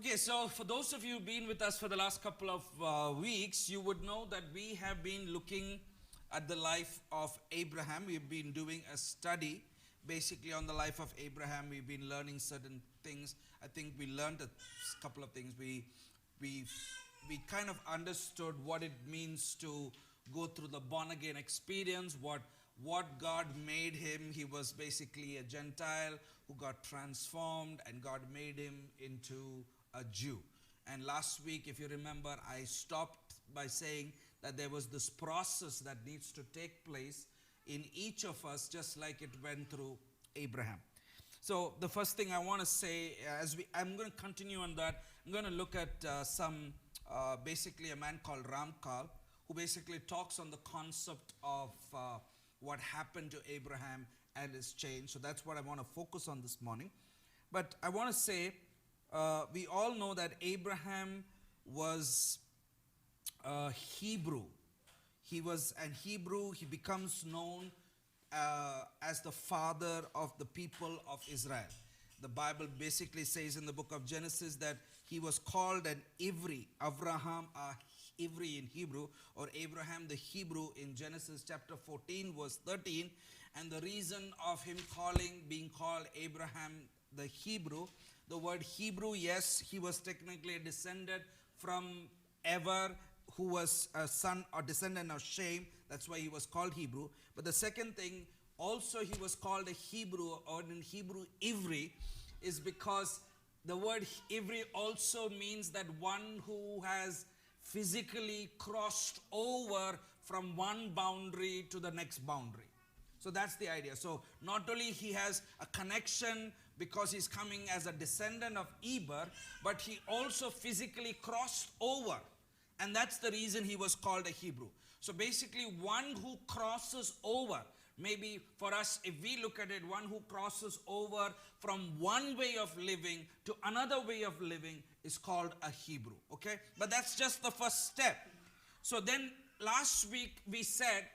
Okay, so for those of you who've been with us for the last couple of weeks, you would know that we have been looking at the life of Abraham. We've been doing a study basically on the life of Abraham. We've been learning certain things. I think we learned a couple of things. We kind of understood what it means to go through the born again experience, what God made him. He was basically a Gentile who got transformed, and God made him into a Jew. And last week, if you remember, I stopped by saying that there was this process that needs to take place in each of us, just like it went through Abraham. So the first thing I want to say, I'm going to continue on that. I'm going to look at basically a man called Ramkal, who basically talks on the concept of what happened to Abraham and his change. So that's what I want to focus on this morning. But I want to say, we all know that Abraham was Hebrew. He was an Hebrew. He becomes known as the father of the people of Israel. The Bible basically says in the book of Genesis that he was called an Ivri, Avraham, Ivri in Hebrew, or Abraham the Hebrew in Genesis chapter 14 verse 13. And the reason of him being called Abraham the Hebrew, the word Hebrew, yes, he was technically descended from Ever, who was a son or descendant of Shem. That's why he was called Hebrew. But the second thing, also he was called a Hebrew, or in Hebrew Ivri, is because the word Ivri also means that one who has physically crossed over from one boundary to the next boundary. So that's the idea. So not only he has a connection because he's coming as a descendant of Eber, but he also physically crossed over. And that's the reason he was called a Hebrew. So basically one who crosses over, maybe for us, if we look at it, one who crosses over from one way of living to another way of living is called a Hebrew. Okay? But that's just the first step. So then last week we said,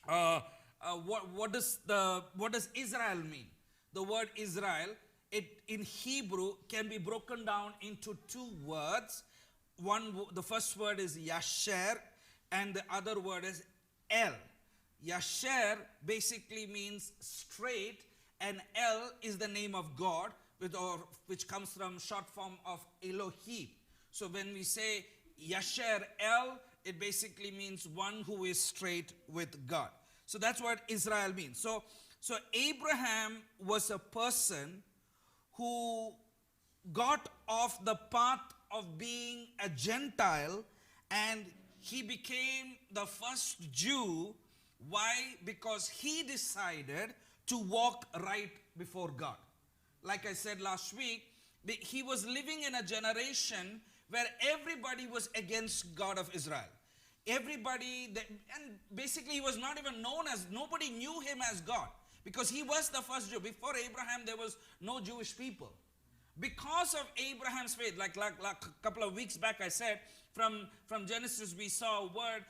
what does Israel mean? The word Israel, in Hebrew can be broken down into two words. The first word is Yasher, and the other word is El. Yasher basically means straight, and El is the name of God, which comes from short form of Elohim. So when we say Yasher El, it basically means one who is straight with God. So that's what Israel means. So Abraham was a person who got off the path of being a Gentile, and he became the first Jew. Why? Because he decided to walk right before God. Like I said last week, he was living in a generation where everybody was against God of Israel. Everybody, and basically he was not even known as, nobody knew him as God, because he was the first Jew. Before Abraham, there was no Jewish people. Because of Abraham's faith, like a couple of weeks back I said, from Genesis we saw a word,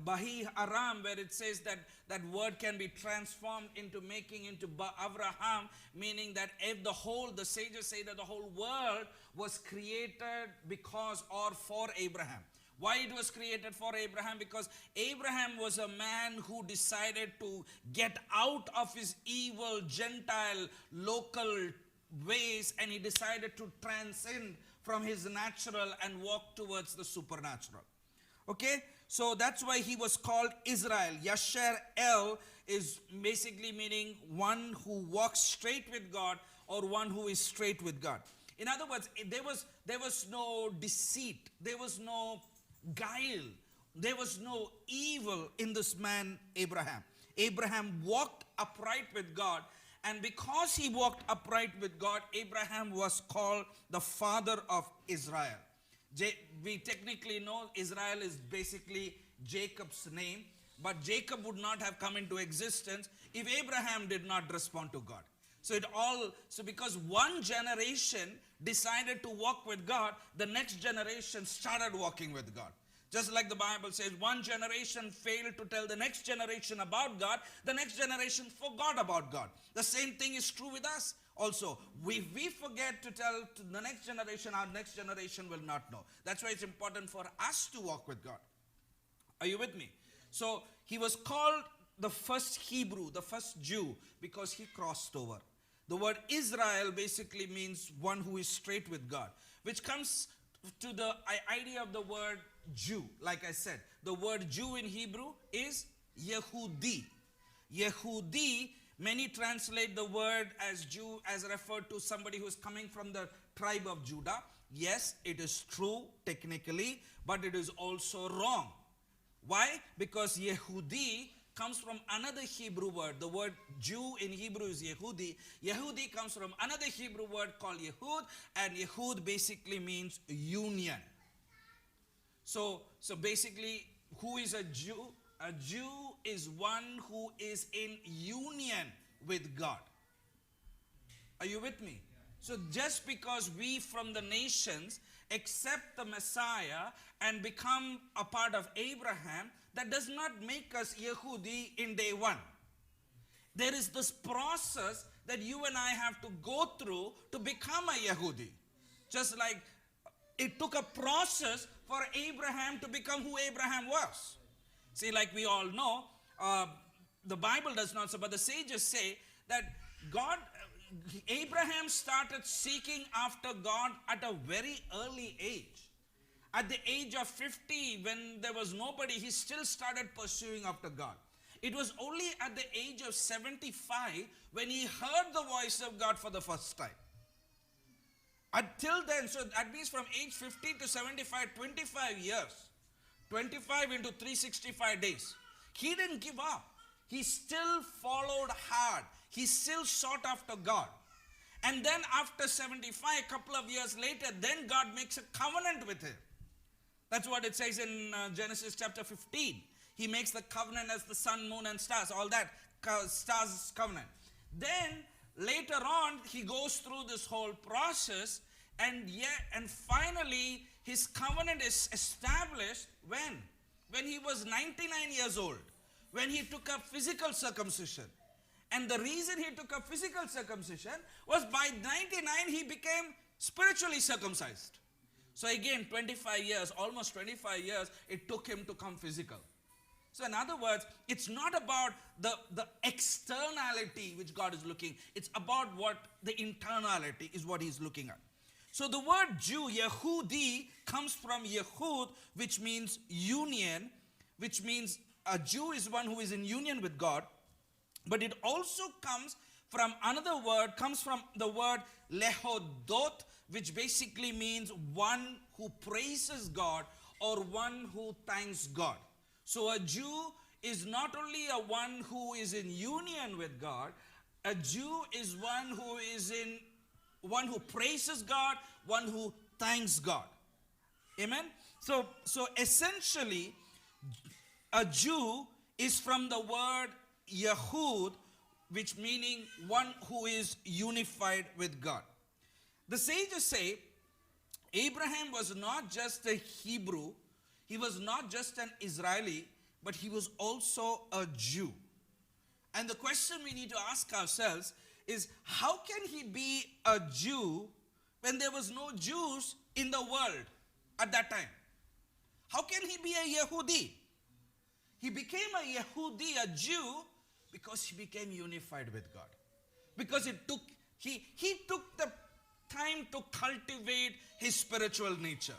Bahi Aram, where it says that word can be transformed into making into Avraham, meaning that if the sages say that the whole world was created because or for Abraham. Why it was created for Abraham? Because Abraham was a man who decided to get out of his evil Gentile local ways, and he decided to transcend from his natural and walk towards the supernatural. Okay, so that's why he was called Israel. Yasher El is basically meaning one who walks straight with God, or one who is straight with God. In other words, there was no deceit, there was no guile, there was no evil in this man Abraham. Abraham walked upright with God, and because he walked upright with God, Abraham was called the father of Israel. We technically know Israel is basically Jacob's name, but Jacob would not have come into existence if Abraham did not respond to God. So because one generation decided to walk with God, the next generation started walking with God. Just like the Bible says, one generation failed to tell the next generation about God, the next generation forgot about God. The same thing is true with us. Also, we forget to tell to the next generation, our next generation will not know. That's why it's important for us to walk with God. Are you with me? So he was called the first Hebrew, the first Jew, because he crossed over. The word Israel basically means one who is straight with God, which comes to the idea of the word Jew. Like I said, the word Jew in Hebrew is Yehudi. Yehudi, many translate the word as Jew as referred to somebody who is coming from the tribe of Judah. Yes, it is true technically, but it is also wrong. Why? Because Yehudi comes from another Hebrew word. The word Jew in Hebrew is Yehudi. Yehudi comes from another Hebrew word called Yehud, and Yehud basically means union. So basically, who is a Jew? A Jew is one who is in union with God. Are you with me? So just because we from the nations accept the Messiah and become a part of Abraham, that does not make us Yehudi in day one. There is this process that you and I have to go through to become a Yehudi. Just like it took a process for Abraham to become who Abraham was. See, like we all know, the Bible does not say, but the sages say that Abraham started seeking after God at a very early age. At the age of 50, when there was nobody, he still started pursuing after God. It was only at the age of 75 when he heard the voice of God for the first time. Until then, so that means from age 50 to 75, 25 years. 25 into 365 days. He didn't give up. He still followed hard. He still sought after God. And then after 75, a couple of years later, then God makes a covenant with him. That's what it says in Genesis chapter 15. He makes the covenant as the sun, moon, and stars. All that, stars covenant. Then later on, he goes through this whole process, and finally his covenant is established when? When he was 99 years old. When he took up physical circumcision. And the reason he took up physical circumcision was by 99 he became spiritually circumcised. So again, 25 years, almost 25 years, it took him to come physical. So in other words, it's not about the externality which God is looking. It's about what the internality is what he's looking at. So the word Jew, Yehudi, comes from Yehud, which means union, which means a Jew is one who is in union with God. But it also comes from another word, comes from the word lehodot, which basically means one who praises God or one who thanks God. So a Jew is not only a one who is in union with God, a Jew is one who praises God, one who thanks God. Amen? So essentially, a Jew is from the word Yehud, which meaning one who is unified with God. The sages say Abraham was not just a Hebrew, he was not just an Israeli, but he was also a Jew. And the question we need to ask ourselves is, how can he be a Jew when there was no Jews in the world at that time? How can he be a Yehudi? He became a Yehudi, a Jew, because he became unified with God. Because he took the time to cultivate his spiritual nature.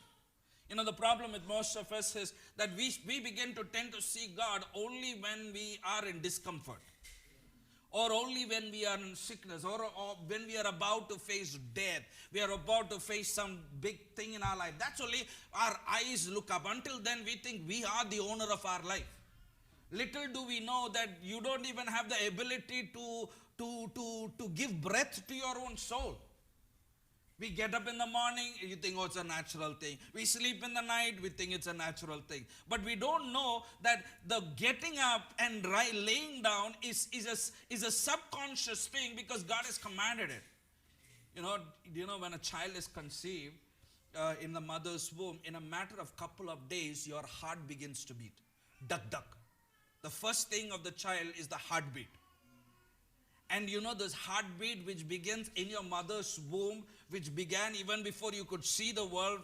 You know, the problem with most of us is that we begin to tend to see God only when we are in discomfort, or only when we are in sickness, or when we are about to face death, we are about to face some big thing in our life. That's only our eyes look up. Until then, we think we are the owner of our life. Little do we know that you don't even have the ability to give breath to your own soul. We get up in the morning, you think, oh, it's a natural thing. We sleep in the night, we think it's a natural thing. But we don't know that the getting up and laying down is a subconscious thing, because God has commanded it. You know when a child is conceived in the mother's womb, in a matter of couple of days, your heart begins to beat. Duck, duck. The first thing of the child is the heartbeat. And you know this heartbeat which begins in your mother's womb, which began even before you could see the world,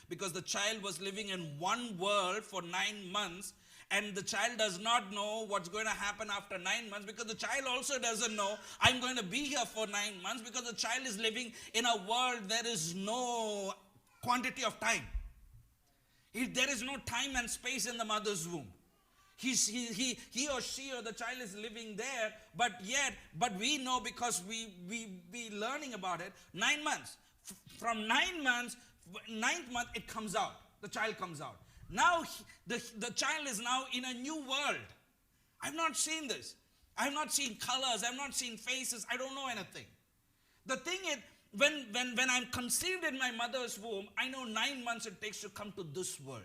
because the child was living in one world for 9 months, and the child does not know what's going to happen after 9 months, because the child also doesn't know I'm going to be here for 9 months, because the child is living in a world there is no quantity of time. There is no time and space in the mother's womb. He or she or the child is living there, but we know, because we learning about it. 9 months. From 9 months, 9th month it comes out. The child comes out. Now the child is now in a new world. I've not seen this. I've not seen colors. I've not seen faces. I don't know anything. The thing is, when I'm conceived in my mother's womb, I know 9 months it takes to come to this world.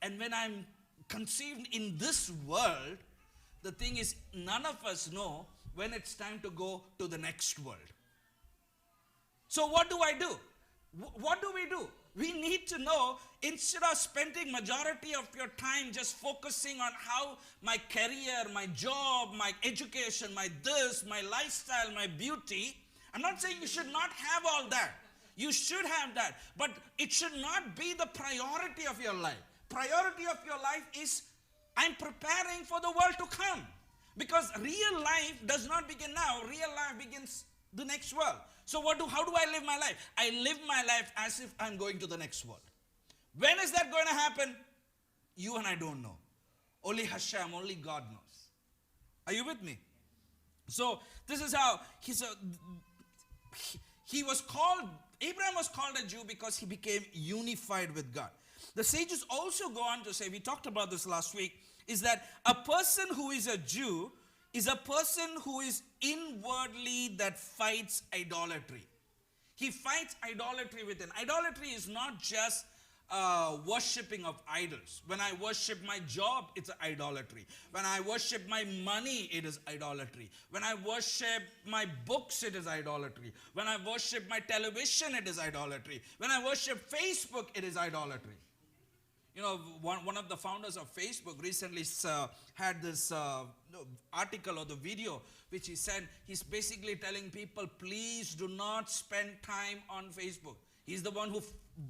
And when I'm conceived in this world, the thing is, none of us know when it's time to go to the next world. So what do I do? What do we do? We need to know, instead of spending majority of your time just focusing on how my career, my job, my education, my this, my lifestyle, my beauty. I'm not saying you should not have all that. You should have that. But it should not be the priority of your life. Priority of your life is, I'm preparing for the world to come. Because real life does not begin now. Real life begins the next world. So how do I live my life? I live my life as if I'm going to the next world. When is that going to happen? You and I don't know. Only Hashem, only God knows. Are you with me? So this is how he was called, Abraham was called a Jew because he became unified with God. The sages also go on to say, we talked about this last week, is that a person who is a Jew is a person who is inwardly that fights idolatry. He fights idolatry within. Idolatry is not just worshipping of idols. When I worship my job, it's idolatry. When I worship my money, it is idolatry. When I worship my books, it is idolatry. When I worship my television, it is idolatry. When I worship Facebook, it is idolatry. You know, one of the founders of Facebook recently had this article or the video which he said, he's basically telling people, please do not spend time on Facebook. He's the one who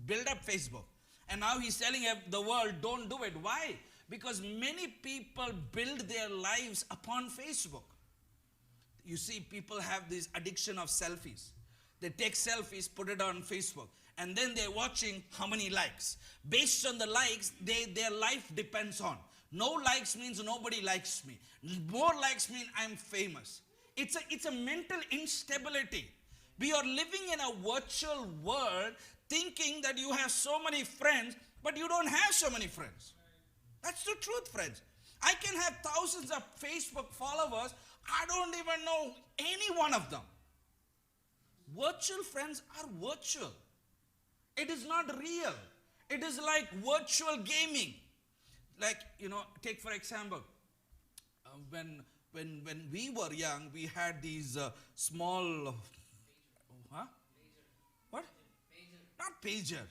built up Facebook. And now he's telling the world, don't do it. Why? Because many people build their lives upon Facebook. You see, people have this addiction of selfies. They take selfies, put it on Facebook. And then they're watching how many likes. Based on the likes, their life depends on. No likes means nobody likes me. More likes mean I'm famous. It's a mental instability. We are living in a virtual world thinking that you have so many friends, but you don't have so many friends. That's the truth, friends. I can have thousands of Facebook followers. I don't even know any one of them. Virtual friends are virtual. It is not real. It is like virtual gaming. Like, you know, take for example, when we were young, we had these small, what? Pager. Not pager.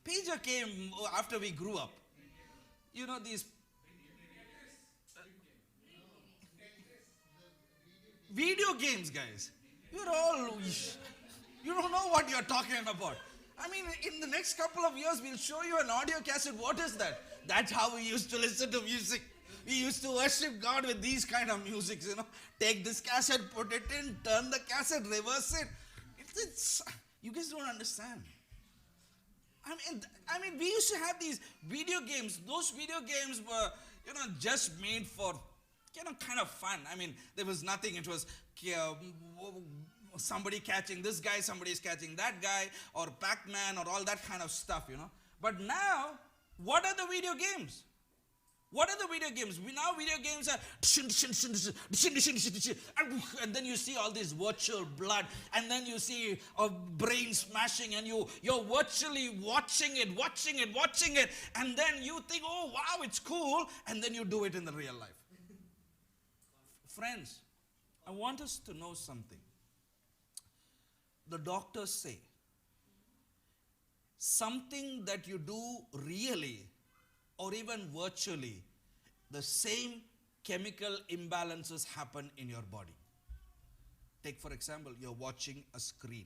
Pager came after we grew up. You know, these video games, guys. You don't know what you're talking about. I mean, in the next couple of years, we'll show you an audio cassette. What is that? That's how we used to listen to music. We used to worship God with these kind of musics, you know. Take this cassette, put it in, turn the cassette, reverse it. You guys don't understand. I mean, we used to have these video games. Those video games were, you know, just made for, you know, kind of fun. I mean, there was nothing. It was somebody catching this guy, somebody's catching that guy, or Pac-Man, or all that kind of stuff, you know. But now, what are the video games? What are the video games? Now video games are and then you see all this virtual blood, and then you see a brain smashing, and you're virtually watching it, and then you think, oh wow, it's cool, and then you do it in the real life. Friends, I want us to know something. The doctors say something that you do really or even virtually, the same chemical imbalances happen in your body. Take for example, you're watching a screen,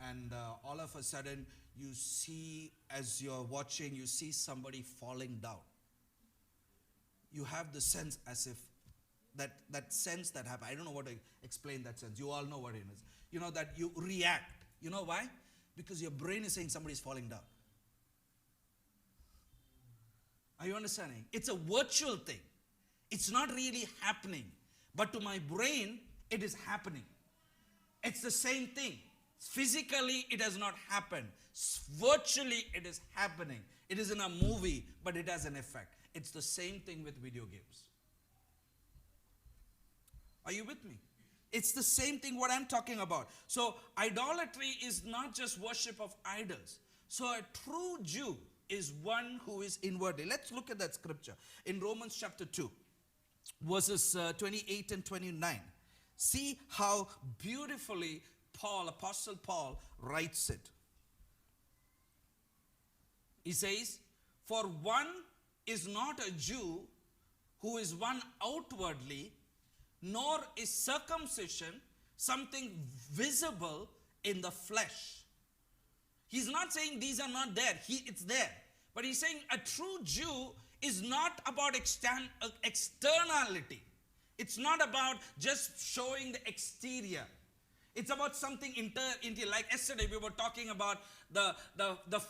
and all of a sudden you see, as you're watching, you see somebody falling down. You have the sense as if that sense that happens. I don't know what to explain that sense. You all know what it is. You know that you react. You know why? Because your brain is saying somebody's falling down. Are you understanding? It's a virtual thing. It's not really happening. But to my brain, it is happening. It's the same thing. Physically, it has not happened. Virtually, it is happening. It is in a movie, but it has an effect. It's the same thing with video games. Are you with me? It's the same thing what I'm talking about. So idolatry is not just worship of idols. So a true Jew is one who is inwardly. Let's look at that scripture in Romans chapter 2, verses 28 and 29. See how beautifully Apostle Paul writes it. He says, for one is not a Jew who is one outwardly, nor is circumcision something visible in the flesh. He's not saying these are not there. It's there. But he's saying a true Jew is not about externality. It's not about just showing the exterior. It's about something interior. Like yesterday we were talking about the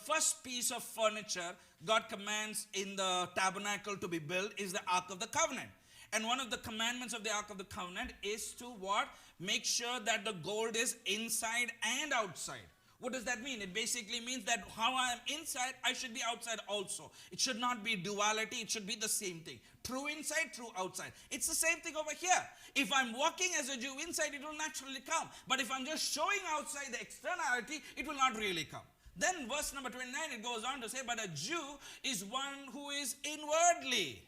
first piece of furniture God commands in the tabernacle to be built is the Ark of the Covenant. And one of the commandments of the Ark of the Covenant is to what? Make sure that the gold is inside and outside. What does that mean? It basically means that how I am inside, I should be outside also. It should not be duality. It should be the same thing. True inside, true outside. It's the same thing over here. If I'm walking as a Jew inside, it will naturally come. But if I'm just showing outside the externality, it will not really come. Then verse number 29, it goes on to say, but a Jew is one who is inwardly.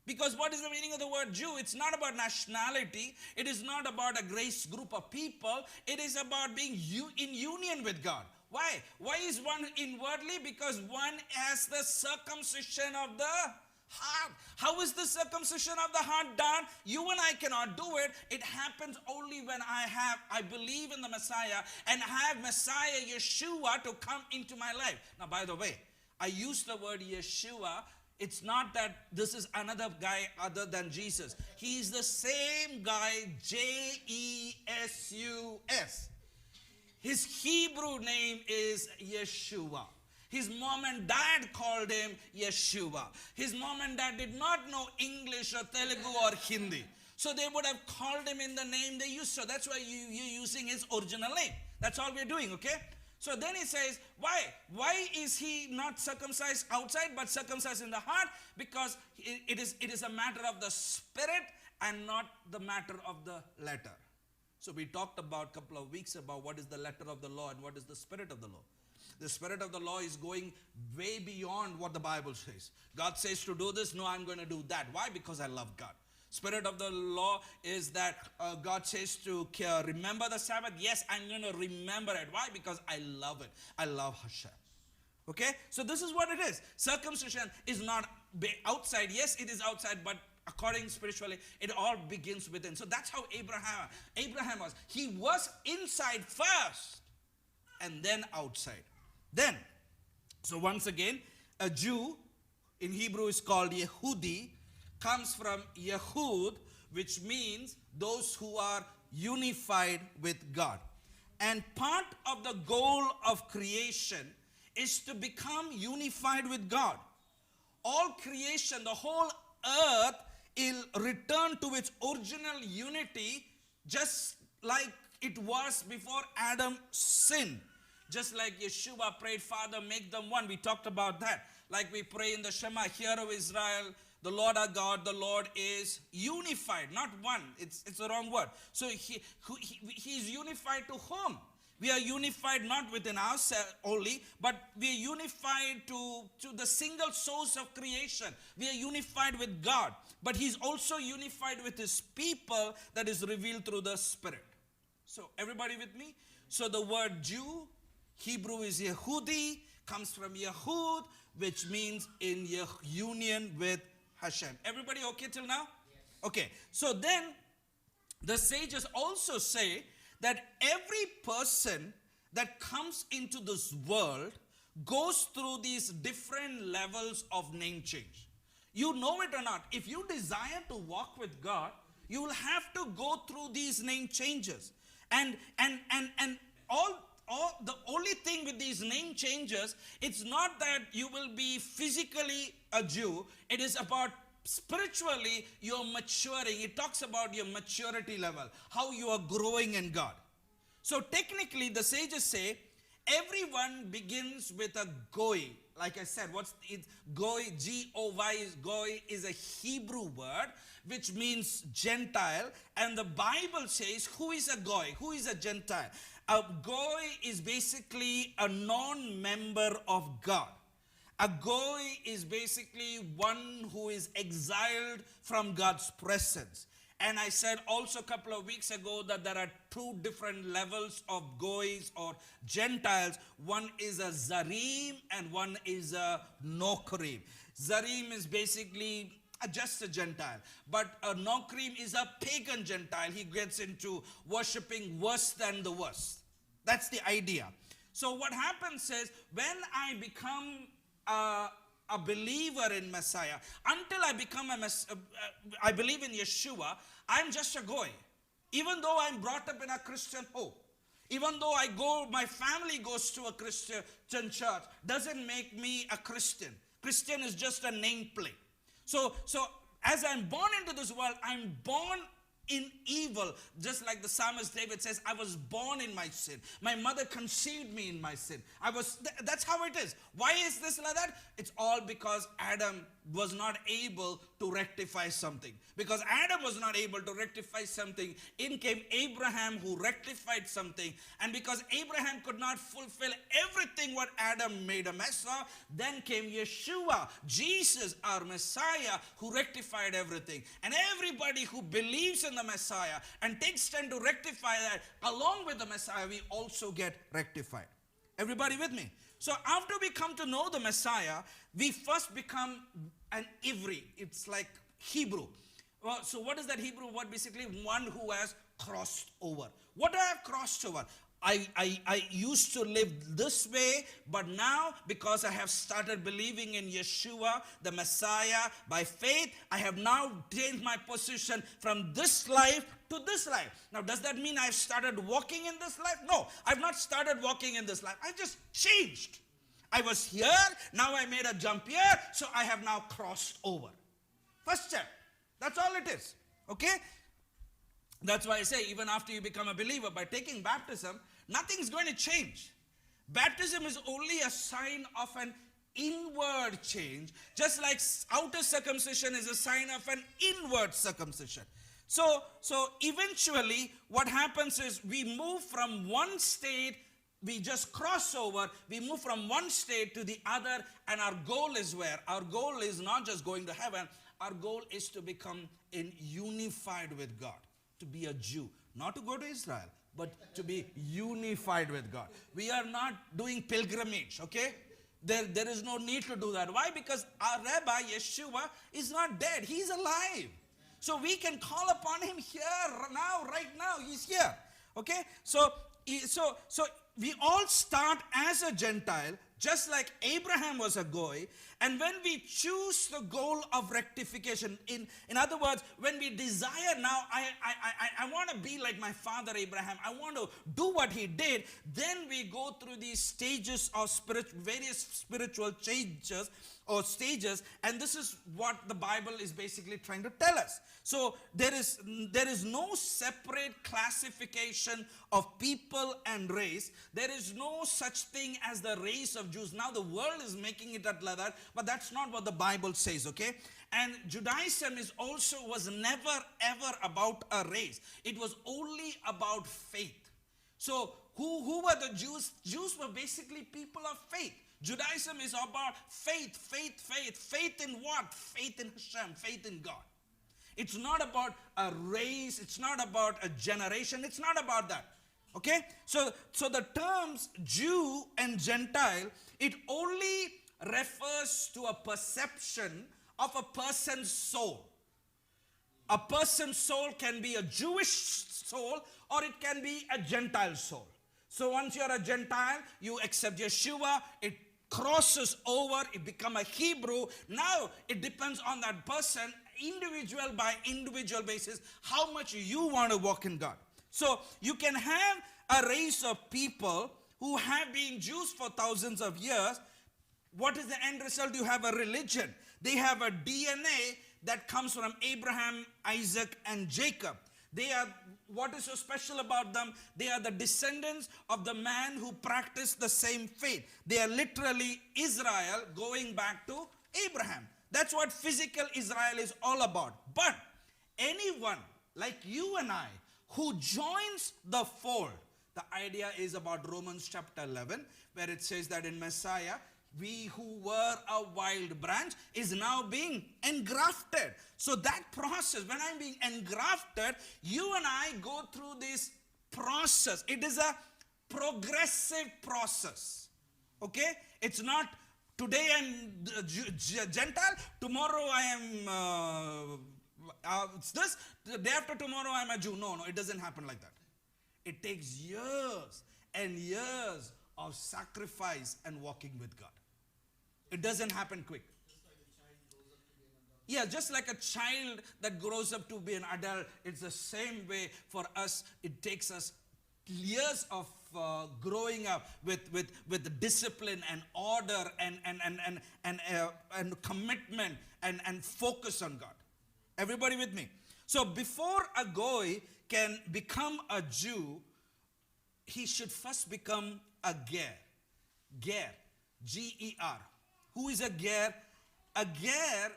Because what is the meaning of the word Jew? It's not about nationality. It is not about a grace group of people. It is about being in union with God. Why? Why is one inwardly? Because one has the circumcision of the heart. How is the circumcision of the heart done? You and I cannot do it. It happens only when I believe in the Messiah and have Messiah Yeshua to come into my life. Now, by the way, I use the word Yeshua. It's not that this is another guy other than Jesus. He is the same guy, J-E-S-U-S. His Hebrew name is Yeshua. His mom and dad called him Yeshua. His mom and dad did not know English or Telugu or Hindi. So they would have called him in the name they used. So that's why you're using his original name. That's all we're doing, okay? So then he says, why? Why is he not circumcised outside but circumcised in the heart? Because it is a matter of the spirit and not the matter of the letter. So we talked about a couple of weeks about what is the letter of the law and what is the spirit of the law. The spirit of the law is going way beyond what the Bible says. God says to do this, no, I'm going to do that. Why? Because I love God. Spirit of the law is that God says to remember the Sabbath. Yes, I'm going to remember it. Why? Because I love it. I love Hashem. Okay? So this is what it is. Circumcision is not outside. Yes, it is outside, but according spiritually, it all begins within. So that's how Abraham was. He was inside first and then outside. Then, so once again, a Jew in Hebrew is called Yehudi, comes from Yehud, which means those who are unified with God. And part of the goal of creation is to become unified with God. All creation, the whole earth, will return to its original unity just like it was before Adam sinned. Just like Yeshua prayed, Father, make them one. We talked about that. Like we pray in the Shema, Hear, O Israel, the Lord our God, the Lord is unified, not one. It's the wrong word. So he is unified to whom? We are unified not within ourselves only, but we are unified to the single source of creation. We are unified with God. But he's also unified with his people that is revealed through the Spirit. So everybody with me? So the word Jew, Hebrew is Yehudi, comes from Yehud, which means in union with Hashem. Everybody okay till now? Yes. Okay. So then, The sages also say that every person that comes into this world goes through these different levels of name change. You know it or not, if you desire to walk with God, you will have to go through these name changes. And all the only thing with these name changes, it's not that you will be physically a Jew, it is about spiritually you're maturing. It talks about your maturity level, how you are growing in God. So technically the sages say everyone begins with a goy. Like I said, what's it? Goy, G-O-Y, goy is a Hebrew word which means Gentile. And the Bible says, who is a goy? Who is a Gentile? A goy is basically a non-member of God. A goy is basically one who is exiled from God's presence. And I said also a couple of weeks ago that there are two different levels of goys or Gentiles. One is a Zarim and one is a Nokrim. Zarim is basically just a Gentile. But a Nokrim is a pagan Gentile. He gets into worshipping worse than the worst. That's the idea. So what happens is when I become a believer in Messiah, until I become I believe in Yeshua, I'm just a goy. Even though I'm brought up in a Christian home, even though my family goes to a Christian church, doesn't make me a Christian. Christian is just a nameplate. So as I'm born into this world, I'm born in evil. Just like the psalmist David says, I was born in my sin. My mother conceived me in my sin. That's how it is. Why is this like that? It's all because Adam was not able to rectify something. Because Adam was not able to rectify something, in came Abraham who rectified something. And because Abraham could not fulfill everything what Adam made a mess of, then came Yeshua, Jesus, our Messiah, who rectified everything. And everybody who believes in the Messiah and takes time to rectify that, along with the Messiah, we also get rectified. Everybody with me? So after we come to know the Messiah, we first become an Ivri. It's like Hebrew. Well, so what is that Hebrew word? Basically, one who has crossed over. What do I have crossed over? I used to live this way, but now because I have started believing in Yeshua, the Messiah, by faith, I have now changed my position from this life to this life. Now, does that mean I've started walking in this life? No, I've not started walking in this life. I just changed. I was here, now I made a jump here, so I have now crossed over. First step. That's all it is. Okay? That's why I say, even after you become a believer, by taking baptism, nothing's going to change. Baptism is only a sign of an inward change, just like outer circumcision is a sign of an inward circumcision. So eventually, what happens is we move from one state, we just cross over, we move from one state to the other, and our goal is where? Our goal is not just going to heaven, our goal is to become unified with God, to be a Jew, not to go to Israel, but to be unified with God. We are not doing pilgrimage, okay? There is no need to do that. Why? Because our Rabbi, Yeshua, is not dead. He's alive. So we can call upon him here, now, right now. He's here, okay? So we all start as a Gentile, just like Abraham was a goy, and when we choose the goal of rectification, in other words, when we desire now, I want to be like my father Abraham, I want to do what he did, then we go through these stages of various spiritual changes or stages, and this is what the Bible is basically trying to tell us. So there is no separate classification of people and race. There is no such thing as the race of Jews. Now the world is making it at like that, but that's not what the Bible says, okay? And Judaism was never ever about a race. It was only about faith. So who were the Jews? Jews were basically people of faith. Judaism is about faith. Faith in what? Faith in Hashem, faith in God. It's not about a race. It's not about a generation. It's not about that. Okay? So the terms Jew and Gentile, it only refers to a perception of a person's soul. A person's soul can be a Jewish soul or it can be a Gentile soul. So once you're a Gentile, you accept Yeshua, it crosses over, it becomes a Hebrew. Now it depends on that person, individual by individual basis, how much you want to walk in God. So you can have a race of people who have been Jews for thousands of years. What is the end result? You have a religion. They have a DNA that comes from Abraham, Isaac, and Jacob. They are, what is so special about them? They are the descendants of the man who practiced the same faith. They are literally Israel going back to Abraham. That's what physical Israel is all about. But anyone like you and I who joins the fold, the idea is about Romans chapter 11, where it says that in Messiah, we who were a wild branch is now being engrafted. So that process, when I'm being engrafted, you and I go through this process. It is a progressive process. Okay? It's not today I'm Gentile, tomorrow I am it's this, the day after tomorrow I'm a Jew. No, it doesn't happen like that. It takes years and years of sacrifice and walking with God. It doesn't happen quick. Yeah, just like a child that grows up to be an adult, it's the same way for us. It takes us years of growing up with discipline and order and commitment and focus on God. Everybody with me? So before a goy can become a Jew, he should first become a ger. Ger, G-E-R. Who is a ger? A ger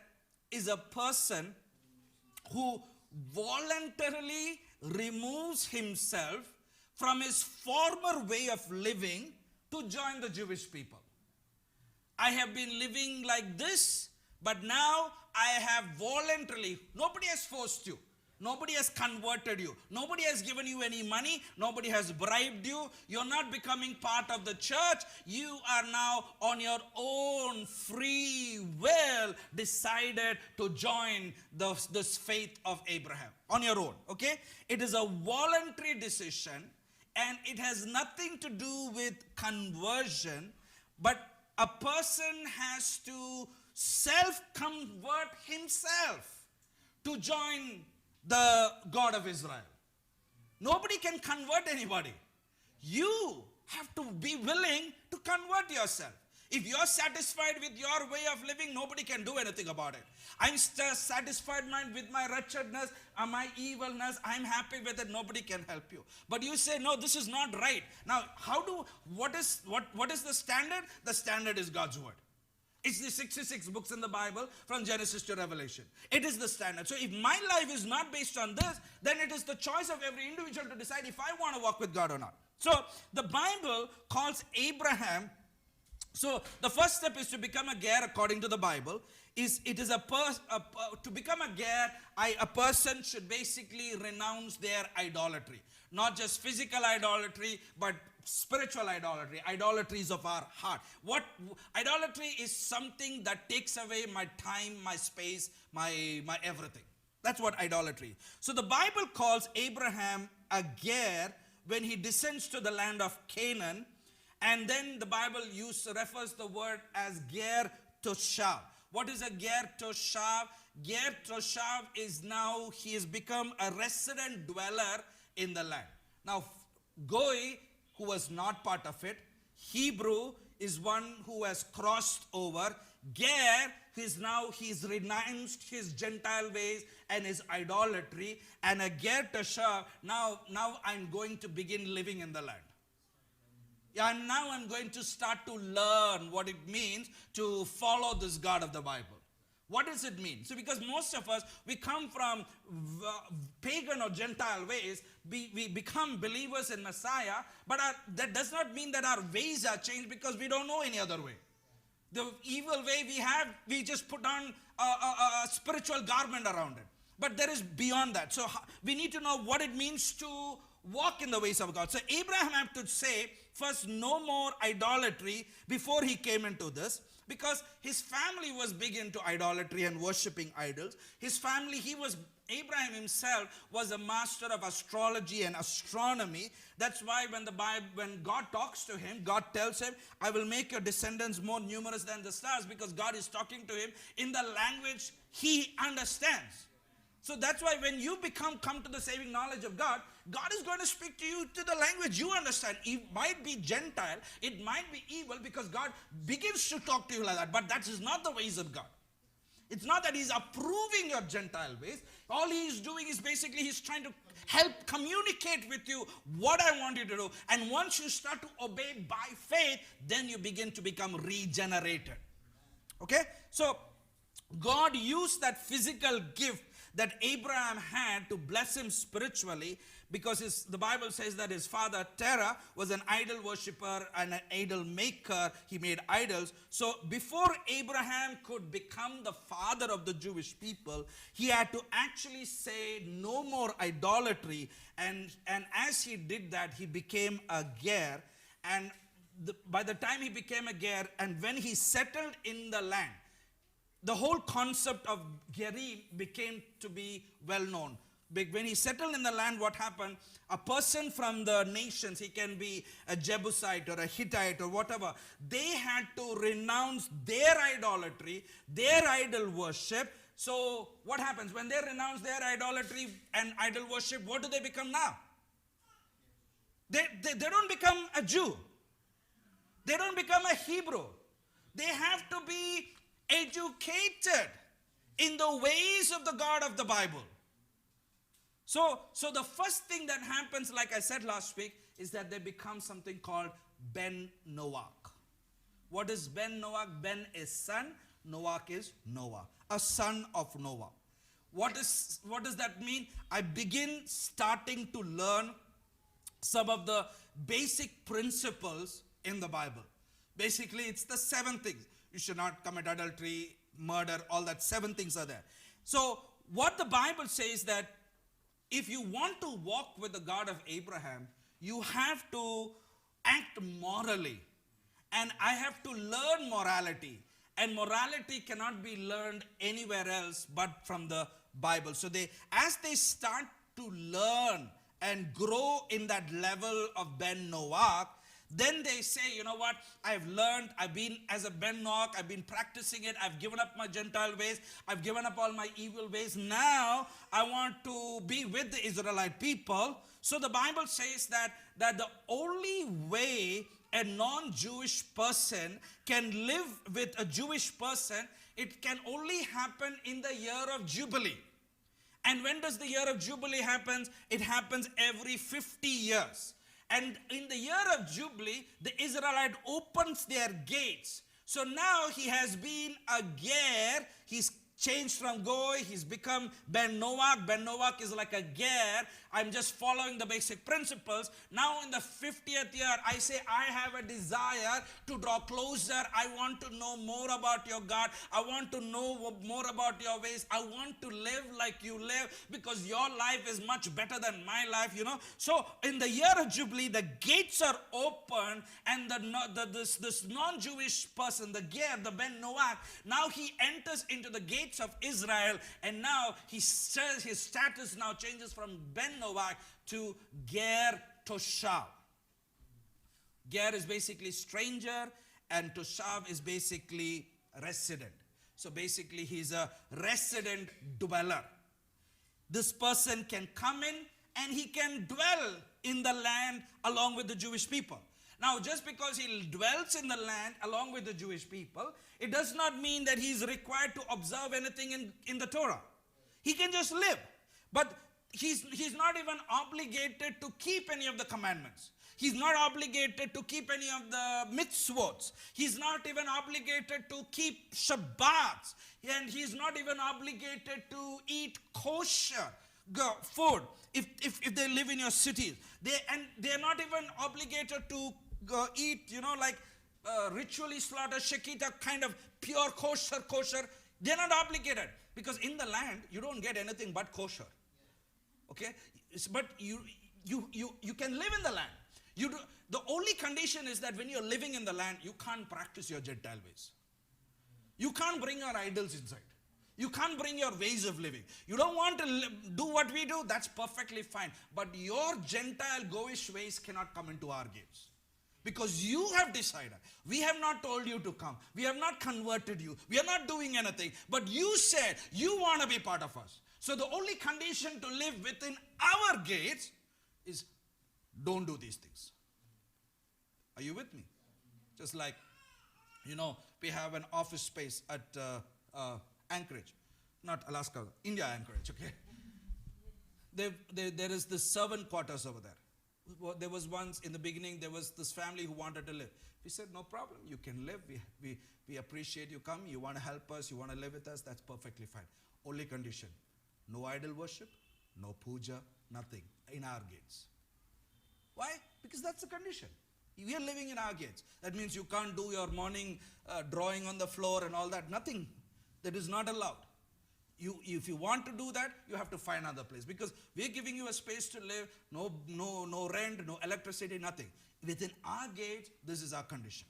is a person who voluntarily removes himself from his former way of living to join the Jewish people. I have been living like this, but now I have voluntarily, nobody has forced you. Nobody has converted you. Nobody has given you any money. Nobody has bribed you. You're not becoming part of the church. You are now on your own free will decided to join this faith of Abraham. On your own, okay? It is a voluntary decision and it has nothing to do with conversion, but a person has to self-convert himself to join the God of Israel. Nobody can convert anybody. You have to be willing to convert yourself. If you're satisfied with your way of living, nobody can do anything about it. I'm satisfied with my wretchedness and my evilness. I'm happy with it. Nobody can help you. But you say, no, this is not right. Now, what is the standard? The standard is God's word. It's the 66 books in the Bible from Genesis to Revelation. It is the standard. So if my life is not based on this, then it is the choice of every individual to decide if I want to walk with God or not. So the Bible calls Abraham. So the first step is to become a ger according to the Bible. To become a ger, a person should basically renounce their idolatry. Not just physical idolatry, but spiritual idolatry. Idolatries of our heart. What idolatry is something that takes away my time, my space, my everything. That's what idolatry. So the Bible calls Abraham a ger when he descends to the land of Canaan. And then the Bible refers the word as ger toshav. What is a ger toshav? Ger toshav is now he has become a resident dweller in the land. Now, goy, who was not part of it. Hebrew is one who has crossed over. Ger, he's renounced his Gentile ways and his idolatry. And a ger toshav, now I'm going to begin living in the land. And now I'm going to start to learn what it means to follow this God of the Bible. What does it mean? So because most of us, we come from pagan or Gentile ways, we become believers in Messiah, but that does not mean that our ways are changed because we don't know any other way. The evil way we just put on a spiritual garment around it. But there is beyond that. So we need to know what it means to walk in the ways of God. So Abraham had to say, first, no more idolatry before he came into this. Because his family was big into idolatry and worshipping idols. His family, he was Abraham himself was a master of astrology and astronomy. That's why when God talks to him, God tells him, I will make your descendants more numerous than the stars, because God is talking to him in the language he understands. So that's why when you come to the saving knowledge of God, God is going to speak to you to the language you understand. It might be Gentile, it might be evil, because God begins to talk to you like that. But that is not the ways of God. It's not that he's approving your Gentile ways. All he's doing is basically he's trying to help communicate with you what I want you to do. And once you start to obey by faith, then you begin to become regenerated. Okay? So God used that physical gift that Abraham had to bless him spiritually, because the Bible says that his father Terah was an idol worshiper and an idol maker. He made idols. So before Abraham could become the father of the Jewish people, he had to actually say no more idolatry. And as he did that, he became a ger. And by the time he became a ger, and when he settled in the land, the whole concept of Gerim became to be well known. When he settled in the land, what happened? A person from the nations, he can be a Jebusite or a Hittite or whatever, they had to renounce their idolatry, their idol worship. So what happens? When they renounce their idolatry and idol worship, what do they become now? They don't become a Jew. They don't become a Hebrew. They have to be educated in the ways of the God of the Bible. So the first thing that happens, like I said last week, is that they become something called Ben Noach. What is Ben Noach? Ben is son, Noach is Noah, a son of Noah. What does that mean? I begin starting to learn some of the basic principles in the Bible. Basically, it's the 7 things. You should not commit adultery, murder, all that 7 things are there. So what the Bible says that if you want to walk with the God of Abraham, you have to act morally. And I have to learn morality. And morality cannot be learned anywhere else but from the Bible. So as they start to learn and grow in that level of Ben Noach, then they say, you know what, I've learned, I've been as a Ben Noach, I've been practicing it, I've given up my Gentile ways, I've given up all my evil ways. Now I want to be with the Israelite people. So the Bible says that the only way a non-Jewish person can live with a Jewish person, it can only happen in the year of Jubilee. And when does the year of Jubilee happen? It happens every 50 years. And in the year of Jubilee, the Israelite opens their gates. So now he has been a ger. He's changed from goy. He's become Ben Noach. Ben Noach is like a ger. I'm just following the basic principles. Now in the 50th year, I say I have a desire to draw closer. I want to know more about your God. I want to know more about your ways. I want to live like you live, because your life is much better than my life, you know. So in the year of Jubilee, the gates are open, and this non-Jewish person, the ger, the Ben Noach, now he enters into the gates of Israel, and now he says his status now changes from Ben Noach to ger toshav. Ger is basically stranger, and toshav is basically resident. So basically he's a resident dweller. This person can come in and he can dwell in the land along with the Jewish people. Now, just because he dwells in the land along with the Jewish people, it does not mean that he's required to observe anything in the Torah. He can just live. But he's not even obligated to keep any of the commandments. He's not obligated to keep any of the mitzvot. He's not even obligated to keep Shabbats. And he's not even obligated to eat kosher food if they live in your cities. They're not even obligated to eat, you know, like ritually slaughtered shekita, kind of pure kosher. They're not obligated, because in the land you don't get anything but kosher. Okay, but you can live in the land. The only condition is that when you're living in the land, you can't practice your Gentile ways. You can't bring your idols inside. You can't bring your ways of living. You don't want to do what we do, that's perfectly fine. But your Gentile, Goish ways cannot come into our gates. Because you have decided. We have not told you to come. We have not converted you. We are not doing anything. But you said you want to be part of us. So the only condition to live within our gates is don't do these things. Are you with me? Just like, we have an office space at Anchorage. Not Alaska, India Anchorage, okay? There is the servant quarters over there. There was once, in the beginning, there was this family who wanted to live. We said, no problem, you can live. We appreciate you come. You want to help us, you want to live with us, that's perfectly fine. Only condition, no idol worship, no puja, nothing in our gates. Why? Because that's the condition. We are living in our gates. That means you can't do your morning drawing on the floor and all that. Nothing. That is not allowed. If you want to do that, you have to find another place. Because we're giving you a space to live. No rent, no electricity, nothing. Within our gates, this is our condition.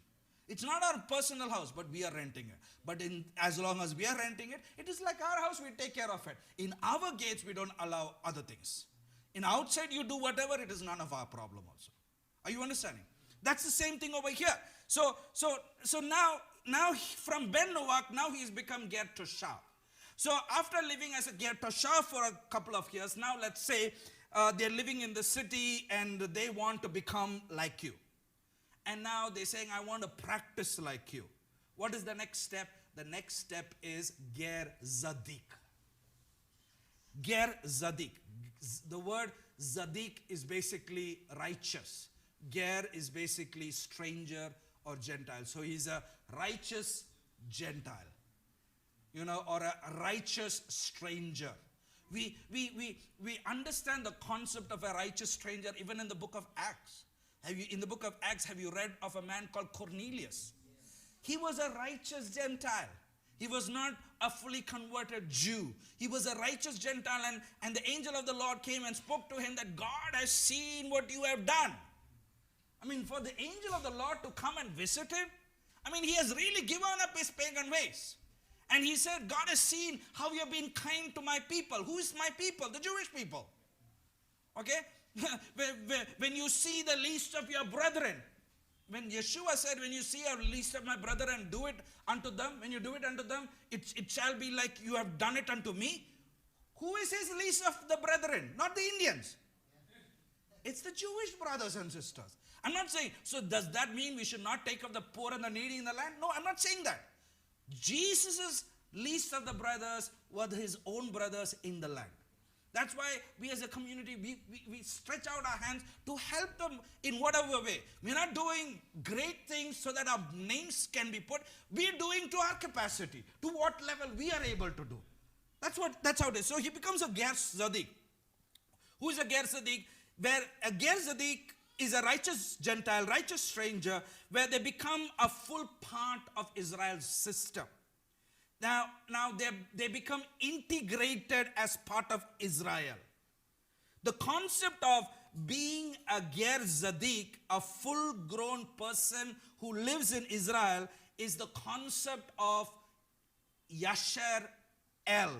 It's not our personal house, but we are renting it. But as long as we are renting it, it is like our house, we take care of it. In our gates, we don't allow other things. In outside, you do whatever, it is none of our problem also. Are you understanding? That's the same thing over here. So now from Ben Noach, now he's become Ger Toshav. So after living as a Ger Toshav for a couple of years, now let's say they're living in the city and they want to become like you. And now they're saying, I want to practice like you. What is the next step? The next step is Ger Zadik. Ger Zadik. The word Zadik is basically righteous. Ger is basically stranger or Gentile. So he's a righteous Gentile, or a righteous stranger. We understand the concept of a righteous stranger even in the book of Acts. In the book of Acts, have you read of a man called Cornelius? Yes. He was a righteous Gentile. He was not a fully converted Jew. He was a righteous Gentile, and the angel of the Lord came and spoke to him that God has seen what you have done. For the angel of the Lord to come and visit him, he has really given up his pagan ways. And he said, God has seen how you have been kind to my people. Who is my people? The Jewish people. Okay? When you see the least of your brethren, when Yeshua said, when you see the least of my brethren, do it unto them. When you do it unto them, it shall be like you have done it unto me. Who is his least of the brethren? Not the Indians. It's the Jewish brothers and sisters. I'm not saying, so does that mean we should not take up the poor and the needy in the land? No, I'm not saying that. Jesus' least of the brothers were his own brothers in the land. That's why we as a community, we stretch out our hands to help them in whatever way. We're not doing great things so that our names can be put. We're doing to our capacity, to what level we are able to do. That's how it is. So he becomes a Ger Zadik. Who is a Ger Zadik? Where a Ger Zadik is a righteous Gentile, righteous stranger, where they become a full part of Israel's system. Now they become integrated as part of Israel. The concept of being a Ger Zadik, a full-grown person who lives in Israel, is the concept of Yasher El,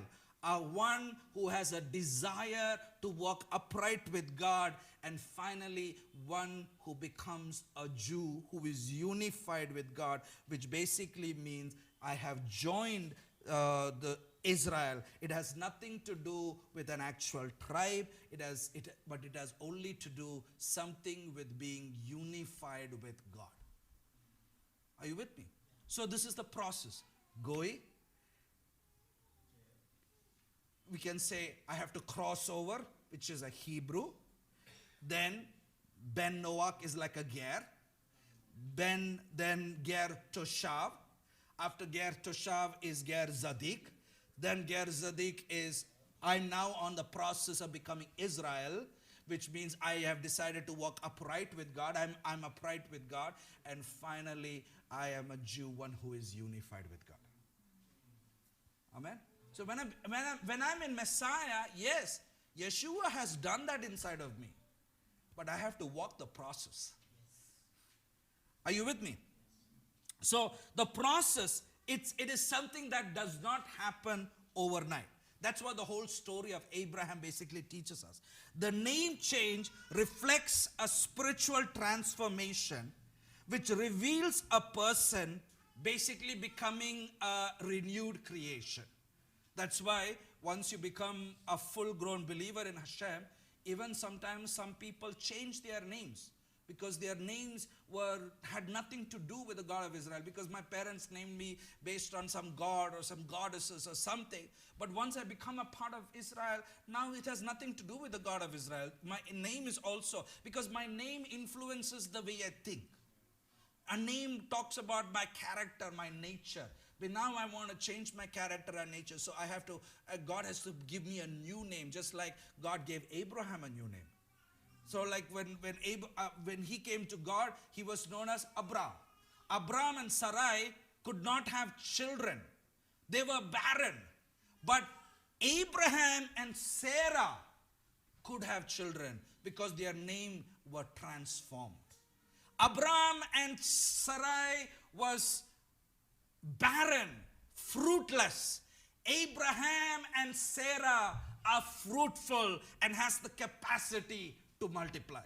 one who has a desire to walk upright with God, and finally one who becomes a Jew who is unified with God, which basically means I have joined the Israel. It has nothing to do with an actual tribe, but it has only to do something with being unified with God. Are you with me? So this is the process. Goi, we can say I have to cross over, which is a Hebrew. Then Ben Noach is like a Ger. Then Ger Toshav. After Ger Toshav is Ger Zadik. Then Ger Zadik is, I'm now on the process of becoming Israel, which means I have decided to walk upright with God. I'm upright with God. And finally, I am a Jew, one who is unified with God. Amen? So when I'm in Messiah, yes, Yeshua has done that inside of me. But I have to walk the process. Are you with me? So the process, it is something that does not happen overnight. That's what the whole story of Abraham basically teaches us. The name change reflects a spiritual transformation which reveals a person basically becoming a renewed creation. That's why once you become a full-grown believer in Hashem, even sometimes some people change their names because their names had nothing to do with the God of Israel, because my parents named me based on some god or some goddesses or something. But once I become a part of Israel, now it has nothing to do with the God of Israel. My name is also, because my name influences the way I think. A name talks about my character, my nature. But now I want to change my character and nature. So I have to, God has to give me a new name, just like God gave Abraham a new name. So like when he came to God, he was known as Abram. Abram and Sarai could not have children. They were barren. But Abraham and Sarah could have children because their name were transformed. Abram and Sarai was barren, fruitless. Abraham and Sarah are fruitful and has the capacity to multiply.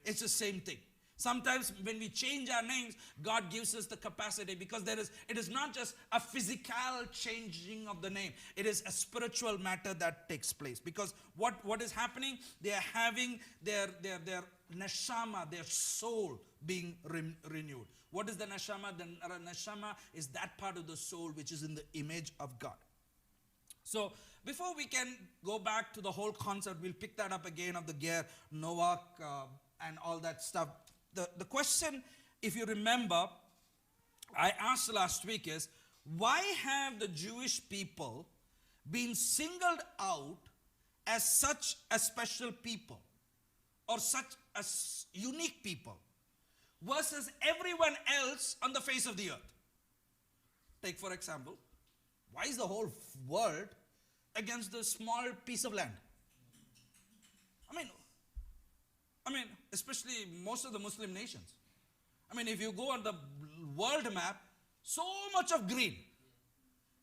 It's the same thing. Sometimes when we change our names, God gives us the capacity, because it is not just a physical changing of the name. It is a spiritual matter that takes place. Because what is happening? They are having their neshama, their soul being renewed. What is the neshama? The neshama is that part of the soul which is in the image of God. So before we can go back to the whole concept, we'll pick that up again of the Ger, Noach, and all that stuff. The question, if you remember, I asked last week is, why have the Jewish people been singled out as such a special people, or such a unique people, versus everyone else on the face of the earth? Take for example, why is the whole world against the small piece of land? I mean, especially most of the Muslim nations. I mean, if you go on the world map, so much of green,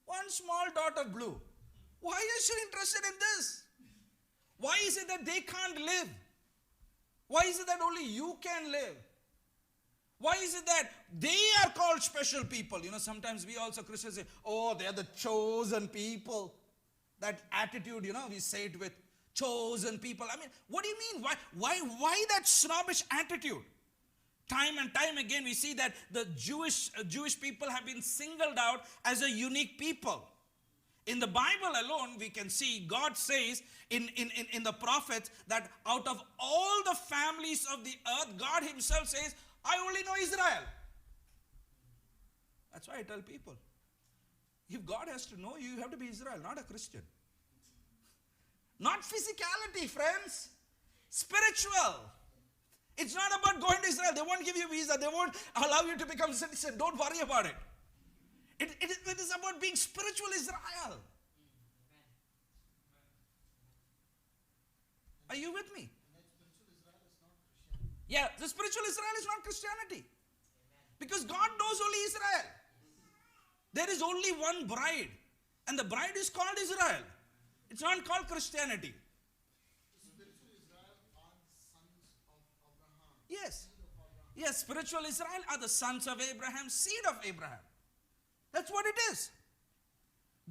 one small dot of blue. Why is she interested in this? Why is it that they can't live? Why is it that only you can live? Why is it that they are called special people? You know, sometimes we also Christians say, oh, they are the chosen people. That attitude, you know, we say it with chosen people. I mean, what do you mean? Why that snobbish attitude? Time and time again, we see that the Jewish people have been singled out as a unique people. In the Bible alone, we can see God says in the prophets that out of all the families of the earth, God himself says, I only know Israel. That's why I tell people, if God has to know you, you have to be Israel, not a Christian. Not physicality, friends. Spiritual. It's not about going to Israel. They won't give you visa. They won't allow you to become a citizen. Don't worry about it. It is about being spiritual Israel. Are you with me? Yeah, the spiritual Israel is not Christianity. Because God knows only Israel. There is only one bride. And the bride is called Israel. It's not called Christianity. Spiritual Israel are the sons of Abraham. Yes. Yes, spiritual Israel are the sons of Abraham, seed of Abraham. That's what it is.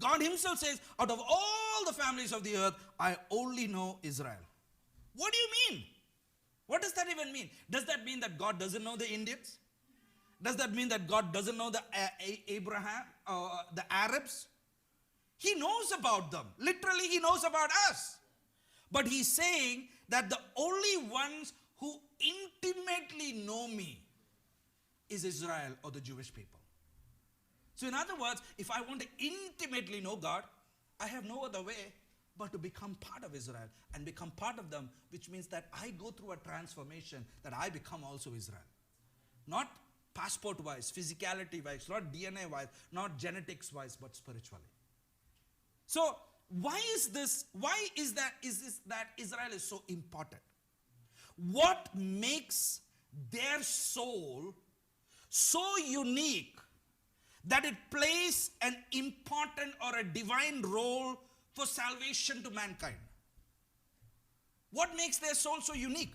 God himself says, out of all the families of the earth, I only know Israel. What do you mean? What does that even mean? Does that mean that God doesn't know the Indians? Does that mean that God doesn't know the the Arabs? He knows about them. Literally, he knows about us. But he's saying that the only ones who intimately know me is Israel, or the Jewish people. So in other words, if I want to intimately know God, I have no other way but to become part of Israel and become part of them, which means that I go through a transformation that I become also Israel. Not passport-wise, physicality-wise, not DNA-wise, not genetics-wise, but spiritually. So why is this that Israel is so important? What makes their soul so unique that it plays an important or a divine role for salvation to mankind. What makes their soul so unique?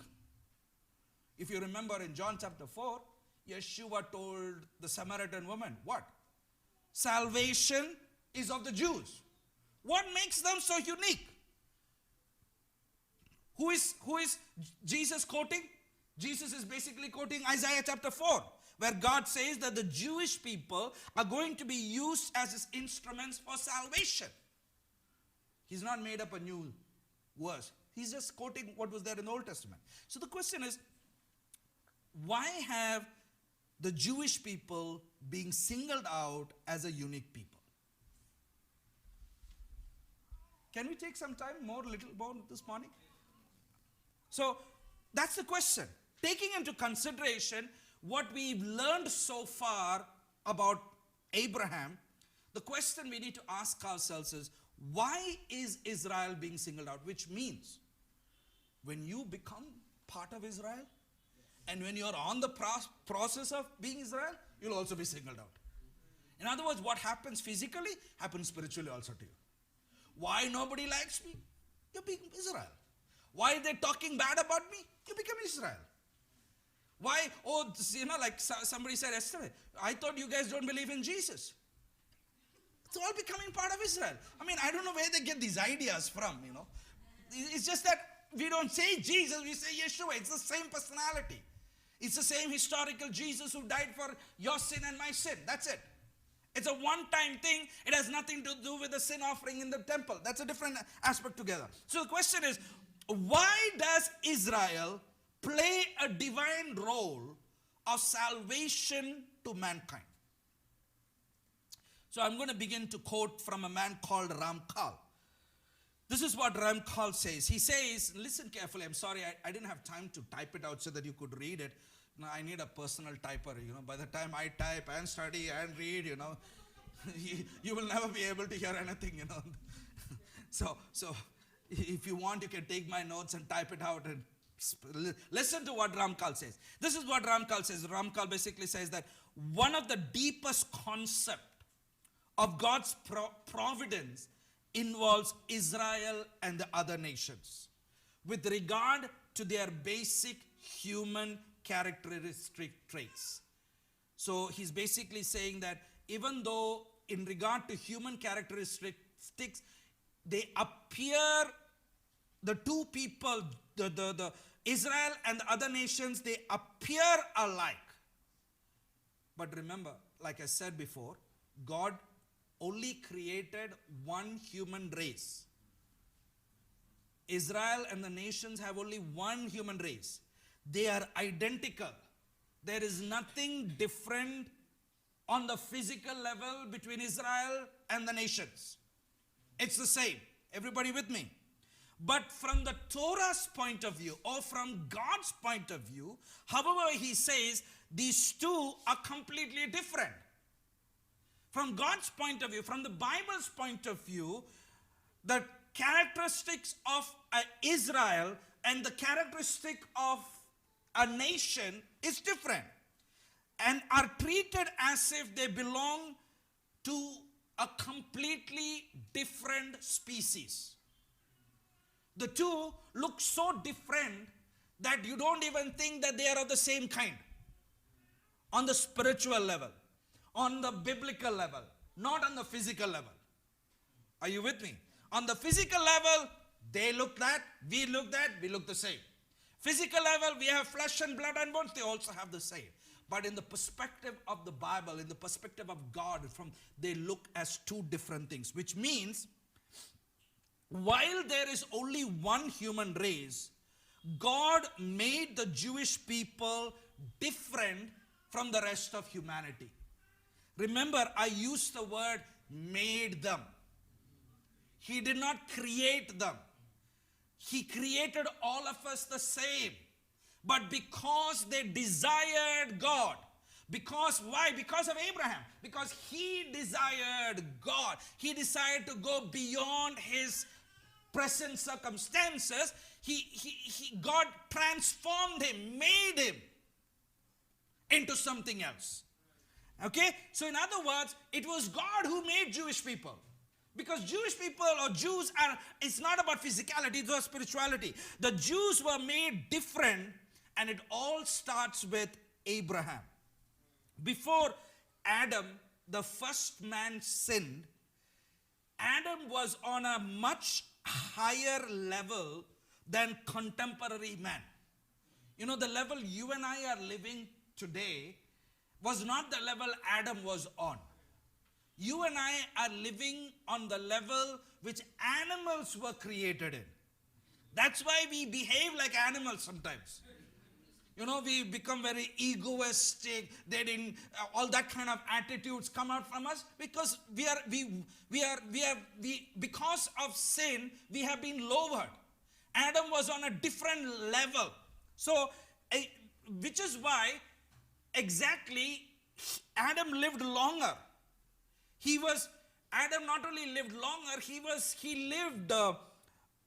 If you remember in John chapter 4, Yeshua told the Samaritan woman, what? Salvation is of the Jews. What makes them so unique? Who is Jesus quoting? Jesus is basically quoting Isaiah chapter 4, where God says that the Jewish people are going to be used as his instruments for salvation. He's not made up a new verse. He's just quoting what was there in the Old Testament. So the question is, why have the Jewish people being singled out as a unique people? Can we take some time, little more this morning? So that's the question. Taking into consideration what we've learned so far about Abraham, the question we need to ask ourselves is, why is Israel being singled out? Which means, when you become part of Israel, and when you're on the process of being Israel, you'll also be singled out. In other words, what happens physically, happens spiritually also to you. Why nobody likes me? You become Israel. Why they're talking bad about me? You become Israel. Why? Like somebody said yesterday, I thought you guys don't believe in Jesus. It's all becoming part of Israel. I mean, I don't know where they get these ideas from, It's just that we don't say Jesus, we say Yeshua. It's the same personality. It's the same historical Jesus who died for your sin and my sin. That's it. It's a one-time thing. It has nothing to do with the sin offering in the temple. That's a different aspect together. So the question is, why does Israel play a divine role of salvation to mankind? So I'm going to begin to quote from a man called Ramchal. This is what Ramchal says. He says, listen carefully. I'm sorry, I didn't have time to type it out so that you could read it. Now, I need a personal typer, By the time I type and study and read, you will never be able to hear anything, So if you want, you can take my notes and type it out and listen to what Ramchal says. This is what Ramchal says. Ramchal basically says that one of the deepest concepts of God's providence involves Israel and the other nations with regard to their basic human characteristic traits. So he's basically saying that even though in regard to human characteristics, they appear, the two people, the Israel and the other nations, they appear alike. But remember, like I said before, God only created one human race. Israel and the nations have only one human race. They are identical. There is nothing different on the physical level between Israel and the nations. It's the same. Everybody with me? But from the Torah's point of view, or from God's point of view, however, he says these two are completely different. From God's point of view, from the Bible's point of view, the characteristics of Israel and the characteristic of a nation is different and are treated as if they belong to a completely different species. The two look so different that you don't even think that they are of the same kind on the spiritual level, on the biblical level, not on the physical level. Are you with me? On the physical level, they look that, we look that, we look the same. Physical level, we have flesh and blood and bones, they also have the same. But in the perspective of the Bible, in the perspective of God, they look as two different things. Which means, while there is only one human race, God made the Jewish people different from the rest of humanity. Remember, I used the word made them. He did not create them. He created all of us the same. But because they desired God, why? Because of Abraham. Because he desired God. He decided to go beyond his present circumstances. God transformed him, made him into something else. Okay? So in other words, it was God who made Jewish people. Because Jewish people or Jews are, it's not about physicality, it's about spirituality. The Jews were made different, and it all starts with Abraham. Before Adam, the first man, sinned, Adam was on a much higher level than contemporary man. You know, the level you and I are living today was not the level Adam was on. You and I are living on the level which animals were created in. That's why we behave like animals sometimes. You know, we become very egoistic. All that kind of attitudes come out from us because because of sin, we have been lowered. Adam was on a different level. So, which is why exactly Adam lived longer. Adam not only lived longer, he lived a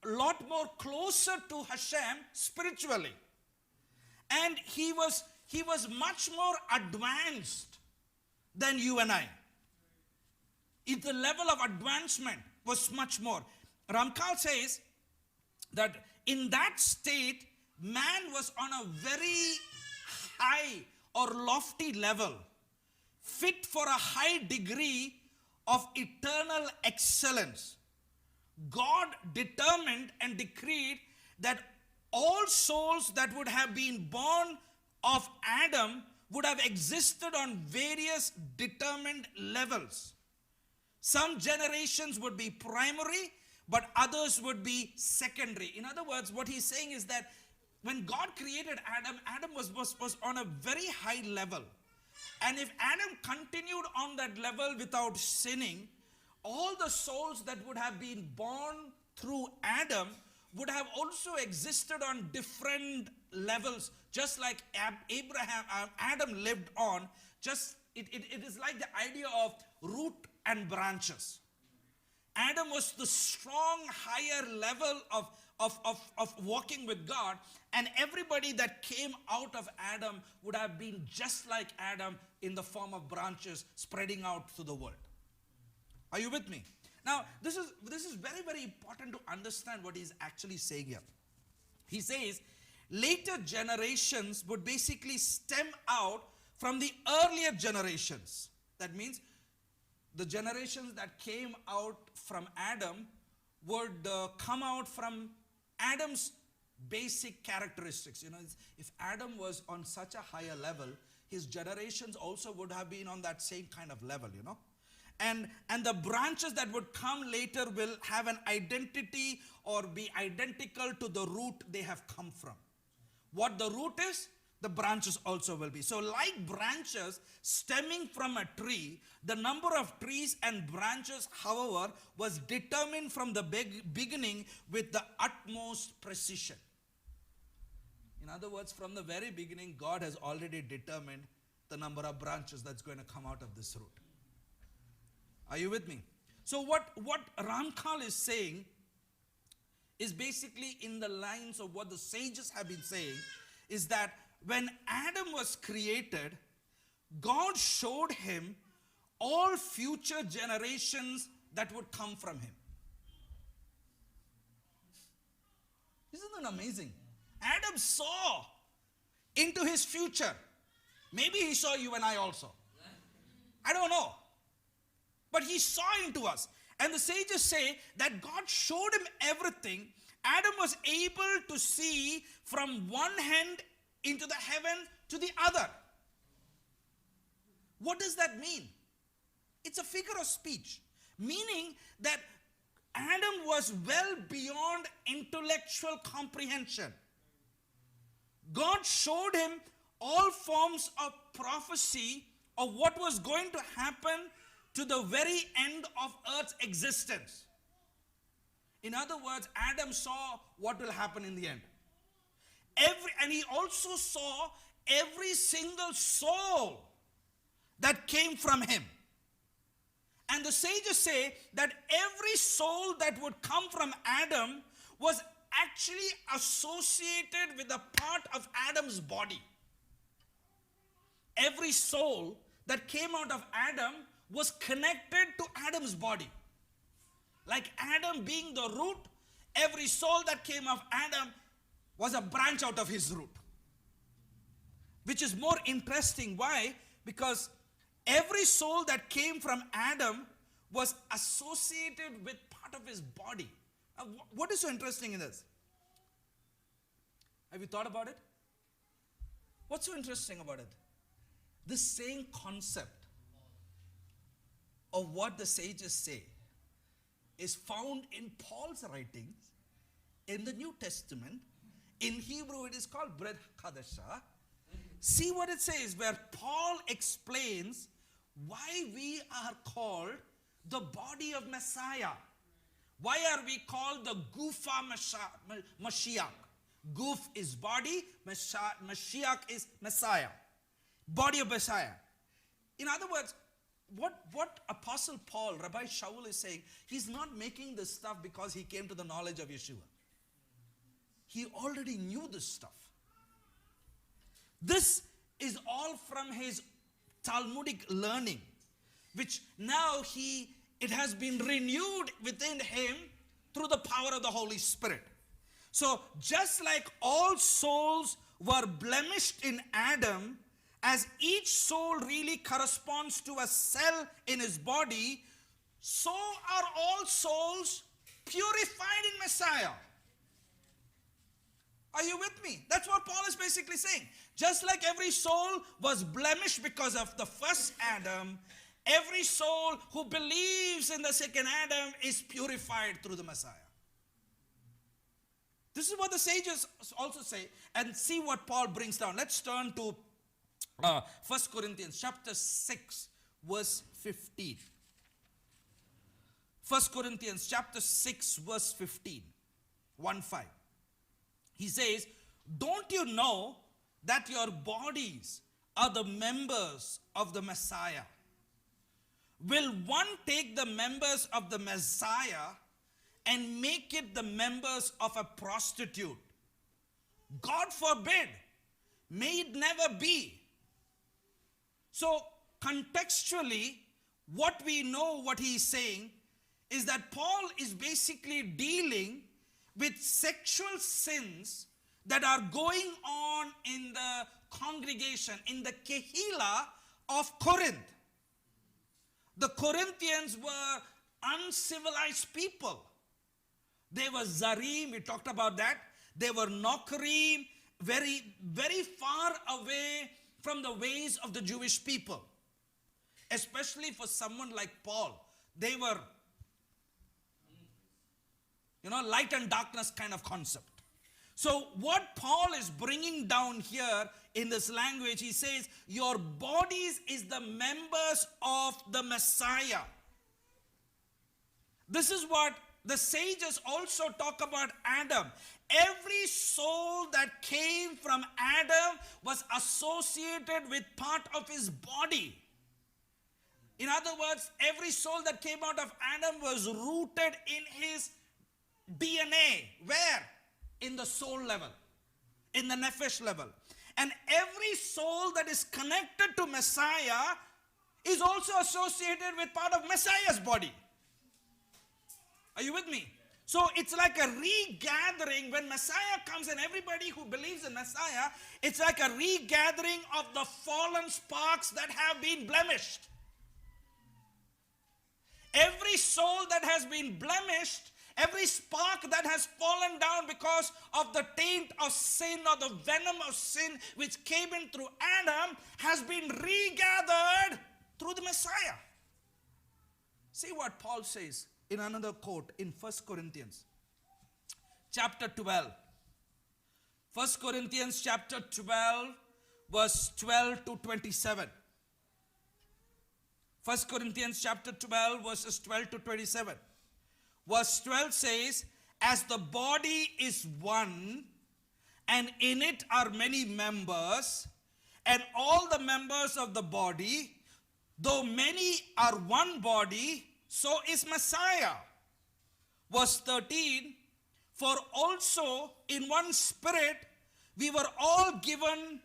lot more closer to Hashem spiritually. And he was much more advanced than you and I. The level of advancement was much more. Ramchal says that in that state, man was on a very high or lofty level, fit for a high degree of eternal excellence. God determined and decreed that all souls that would have been born of Adam would have existed on various determined levels. Some generations would be primary, but others would be secondary. In other words, what he's saying is that when God created Adam, Adam was on a very high level. And if Adam continued on that level without sinning, all the souls that would have been born through Adam would have also existed on different levels, just like Adam lived on. It is like the idea of root and branches. Adam was the strong, higher level of walking with God, and everybody that came out of Adam would have been just like Adam in the form of branches spreading out through the world. Are you with me? Now, this is very, very important to understand what he's actually saying here. He says, later generations would basically stem out from the earlier generations. That means the generations that came out from Adam would come out from Adam's basic characteristics. You know, if Adam was on such a higher level, his generations also would have been on that same kind of level, you know. And the branches that would come later will have an identity or be identical to the root they have come from. What the root is, the branches also will be. So like branches stemming from a tree, the number of trees and branches, however, was determined from the beginning with the utmost precision. In other words, from the very beginning, God has already determined the number of branches that's going to come out of this root. Are you with me? So what Ramchal is saying is basically in the lines of what the sages have been saying, is that when Adam was created, God showed him all future generations that would come from him. Isn't that amazing? Adam saw into his future. Maybe he saw you and I also. I don't know. But he saw into us. And the sages say that God showed him everything. Adam was able to see from one hand into the heaven to the other. What does that mean? It's a figure of speech. Meaning that Adam was well beyond intellectual comprehension. God showed him all forms of prophecy of what was going to happen to the very end of earth's existence. In other words, Adam saw what will happen in the end. And he also saw every single soul that came from him. And the sages say that every soul that would come from Adam was actually associated with a part of Adam's body. Every soul that came out of Adam was connected to Adam's body. Like Adam being the root, every soul that came of Adam was a branch out of his root. Which is more interesting. Why? Because every soul that came from Adam was associated with part of his body. Now, what is so interesting in this? Have you thought about it? What's so interesting about it? The same concept of what the sages say is found in Paul's writings in the New Testament. In Hebrew, it is called Brit Chadashah. See what it says, where Paul explains why we are called the body of Messiah. Why are we called the Gufa Mashiach? Guf is body, Mashiach is Messiah. Body of Messiah. In other words, what Apostle Paul, Rabbi Shaul is saying, he's not making this stuff because he came to the knowledge of Yeshua. He already knew this stuff. This is all from his Talmudic learning, which now it has been renewed within him through the power of the Holy Spirit. So just like all souls were blemished in Adam, as each soul really corresponds to a cell in his body, so are all souls purified in Messiah. Are you with me? That's what Paul is basically saying. Just like every soul was blemished because of the first Adam, every soul who believes in the second Adam is purified through the Messiah. This is what the sages also say, and see what Paul brings down. Let's turn to 1 Corinthians chapter 6, verse 15. 1 Corinthians chapter 6, verse 15. 1-5. He says, don't you know that your bodies are the members of the Messiah? Will one take the members of the Messiah and make it the members of a prostitute? God forbid. May it never be. So contextually, what we know, what he is saying, is that Paul is basically dealing with sexual sins that are going on in the congregation, in the Kehillah of Corinth. The Corinthians were uncivilized people. They were Zarim, we talked about that. They were Nokrim, very, very far away from the ways of the Jewish people. Especially for someone like Paul. They were, light and darkness kind of concept. So what Paul is bringing down here in this language, he says, your bodies is the members of the Messiah. This is what the sages also talk about Adam. Every soul that came from Adam was associated with part of his body. In other words, every soul that came out of Adam was rooted in his DNA. Where? In the soul level. In the nephesh level. And every soul that is connected to Messiah is also associated with part of Messiah's body. Are you with me? So it's like a regathering when Messiah comes, and everybody who believes in Messiah, it's like a regathering of the fallen sparks that have been blemished. Every soul that has been blemished, every spark that has fallen down because of the taint of sin or the venom of sin which came in through Adam, has been regathered through the Messiah. See what Paul says in another quote in 1 Corinthians chapter 12. 1 Corinthians chapter 12 verse 12 to 27. 1 Corinthians chapter 12 verses 12 to 27. Verse 12 says, as the body is one, and in it are many members, and all the members of the body, though many are one body, so is Messiah. Verse 13, for also in one spirit we were all given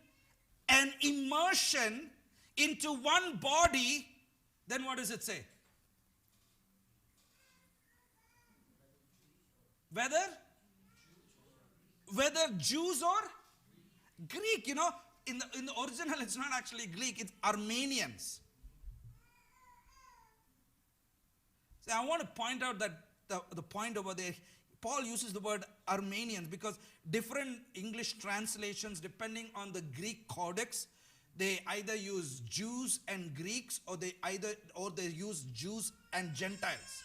an immersion into one body, then what does it say? Whether Jews or Greek, in the original it's not actually Greek, it's Armenians. So I want to point out that the point over there, Paul uses the word Armenians because different English translations, depending on the Greek codex, they either use Jews and Greeks, or they use Jews and Gentiles.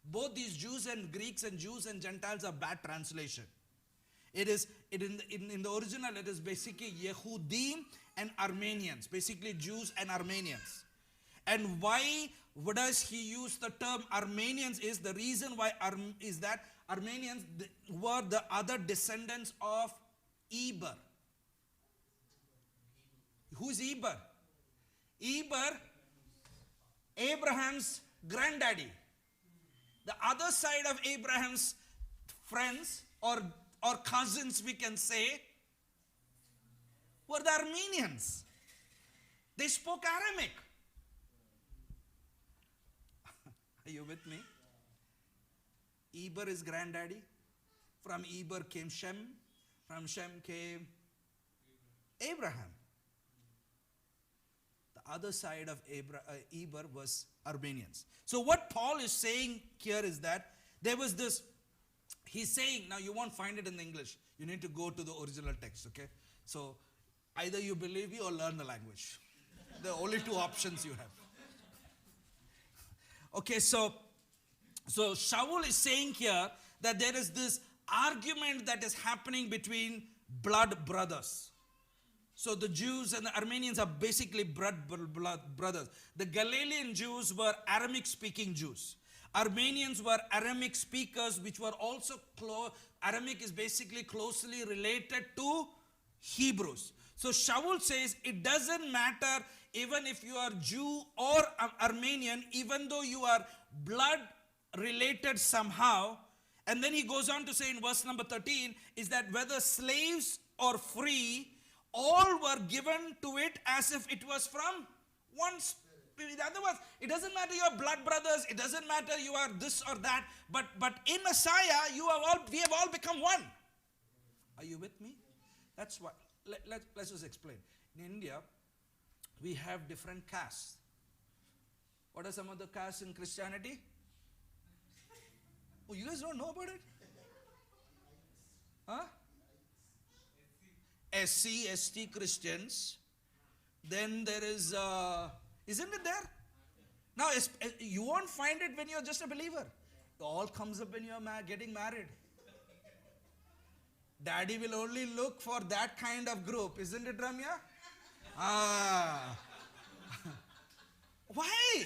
Both these Jews and Greeks and Jews and Gentiles are bad translation. In the original it is basically Yehudim and Armenians, basically Jews and Armenians. And why does he use the term Armenians is the reason why is that Armenians were the other descendants of Eber. Who's Eber? Eber, Abraham's granddaddy. The other side of Abraham's friends or cousins, we can say, were the Armenians. They spoke Aramaic. Are you with me? Eber is granddaddy. From Eber came Shem. From Shem came Abraham. The other side of Eber was Armenians. So what Paul is saying here is that there was this, he's saying, now you won't find it in the English. You need to go to the original text, okay? So either you believe me or learn the language. There are only two options you have. Okay, so Shaul is saying here that there is this argument that is happening between blood brothers. So the Jews and the Armenians are basically blood brothers. The Galilean Jews were Aramaic speaking Jews. Armenians were Aramaic speakers, which were also Aramaic is basically closely related to Hebrews. So Shaul says it doesn't matter even if you are Jew or Armenian, even though you are blood related somehow. And then he goes on to say in verse number 13 is that whether slaves or free, all were given to it as if it was from one spirit. In other words, it doesn't matter you are blood brothers, it doesn't matter you are this or that, but in Messiah we have all become one. Are you with me? That's what. Let's just explain. In India, we have different castes. What are some of the castes in Christianity? Oh, you guys don't know about it? Huh? SC, ST Christians. Then there is, isn't it there? Now, you won't find it when you're just a believer. It all comes up when you're getting married. Daddy will only look for that kind of group. Isn't it, Ramya? Why?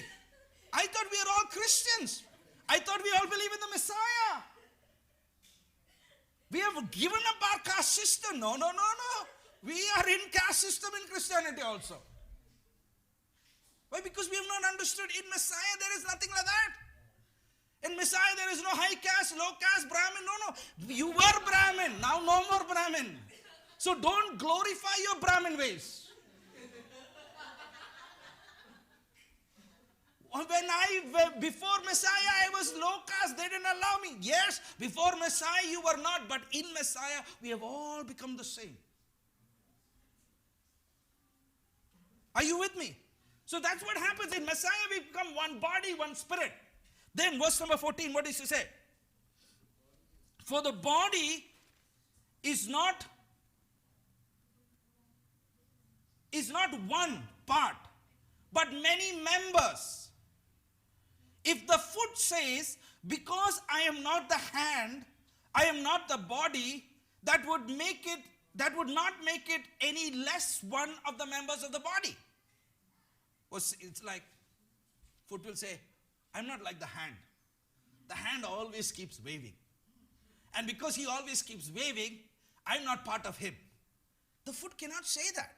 I thought we are all Christians. I thought we all believe in the Messiah. We have given up our caste system. No. We are in caste system in Christianity also. Why? Because we have not understood in Messiah there is nothing like that. In Messiah there is no high caste, low caste, Brahmin. No. You were Brahmin. Now no more Brahmin. So don't glorify your Brahmin ways. Before Messiah, I was low caste. They didn't allow me. Yes, before Messiah, you were not. But in Messiah, we have all become the same. Are you with me? So that's what happens. In Messiah, we become one body, one spirit. Then verse number 14, what does he say? For the body is not one part, but many members. If the foot says, because I am not the hand, I am not the body, that would not make it any less one of the members of the body. It's like, foot will say, I'm not like the hand. The hand always keeps waving. And because he always keeps waving, I'm not part of him. The foot cannot say that.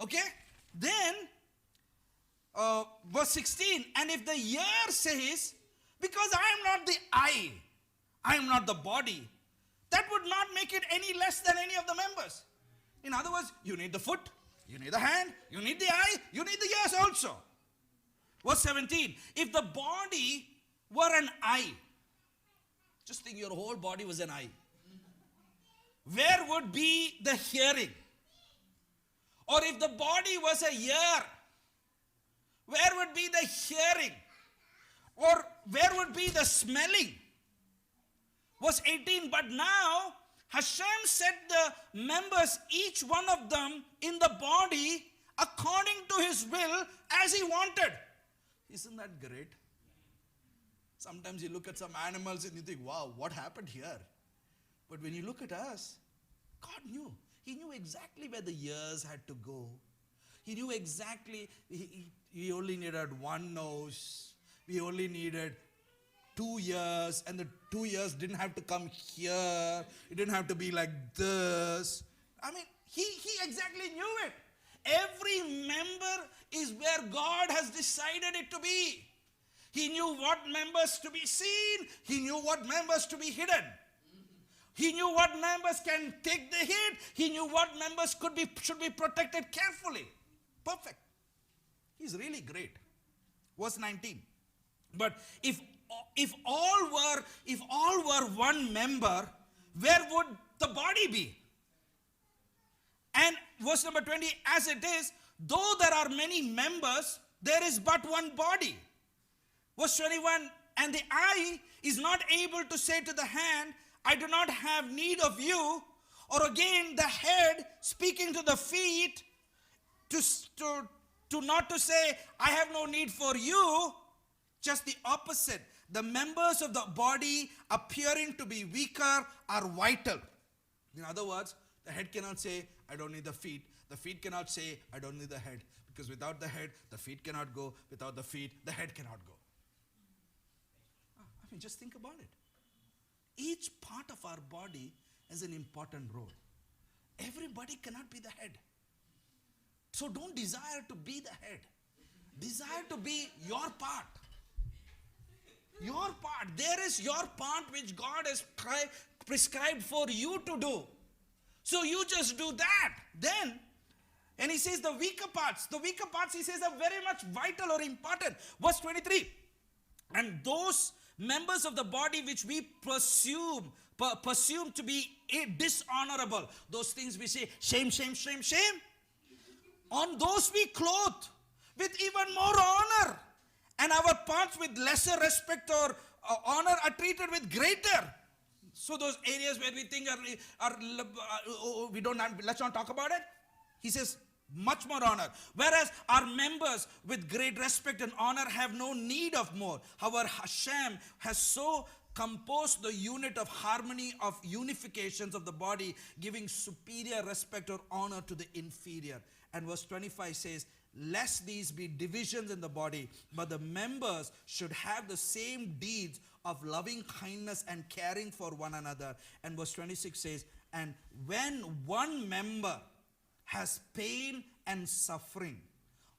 Okay? Then, verse 16, and if the ear says, because I am not the eye, I am not the body, that would not make it any less than any of the members. In other words, you need the foot, You need the hand, you need the eye, you need the ears also. Verse 17, if the body were an eye, just think your whole body was an eye. Where would be the hearing? Or if the body was a ear, where would be the hearing? Or where would be the smelling? Verse 18, but now Hashem set the members, each one of them, in the body according to his will as he wanted. Isn't that great? Sometimes you look at some animals and you think, wow, what happened here? But when you look at us, God knew. He knew exactly where the ears had to go. He knew exactly, he only needed one nose. We only needed 2 ears, and the 2 ears didn't have to come here. It didn't have to be like this. I mean, he exactly knew it. Every member is where God has decided it to be. He knew what members to be seen. He knew what members to be hidden. He knew what members can take the hit. He knew what members should be protected carefully. Perfect. He's really great. Verse 19. But if all were one member, where would the body be? And verse number 20, as it is, though there are many members, there is but one body. Verse 21, and the eye is not able to say to the hand, I do not have need of you. Or again, the head speaking to the feet, to not to say, I have no need for you. Just the opposite. The members of the body appearing to be weaker are vital. In other words, the head cannot say, I don't need the feet. The feet cannot say, I don't need the head. Because without the head, the feet cannot go. Without the feet, the head cannot go. I mean, just think about it. Each part of our body has an important role. Everybody cannot be the head. So don't desire to be the head. Desire to be your part. Your part. There is your part which God has prescribed for you to do. So you just do that. Then, and he says the weaker parts, he says are very much vital or important. Verse 23. And those members of the body which we presume to be dishonorable, those things we say, shame, shame, shame, shame, on those we clothe with even more honor, and our parts with lesser respect or honor are treated with greater. So those areas where we think we don't have, let's not talk about it. He says much more honor. Whereas our members with great respect and honor have no need of more. However, Hashem has so composed the unit of harmony of unifications of the body, giving superior respect or honor to the inferior. And verse 25 says, lest these be divisions in the body, but the members should have the same deeds of loving kindness and caring for one another. And verse 26 says, and when one member has pain and suffering,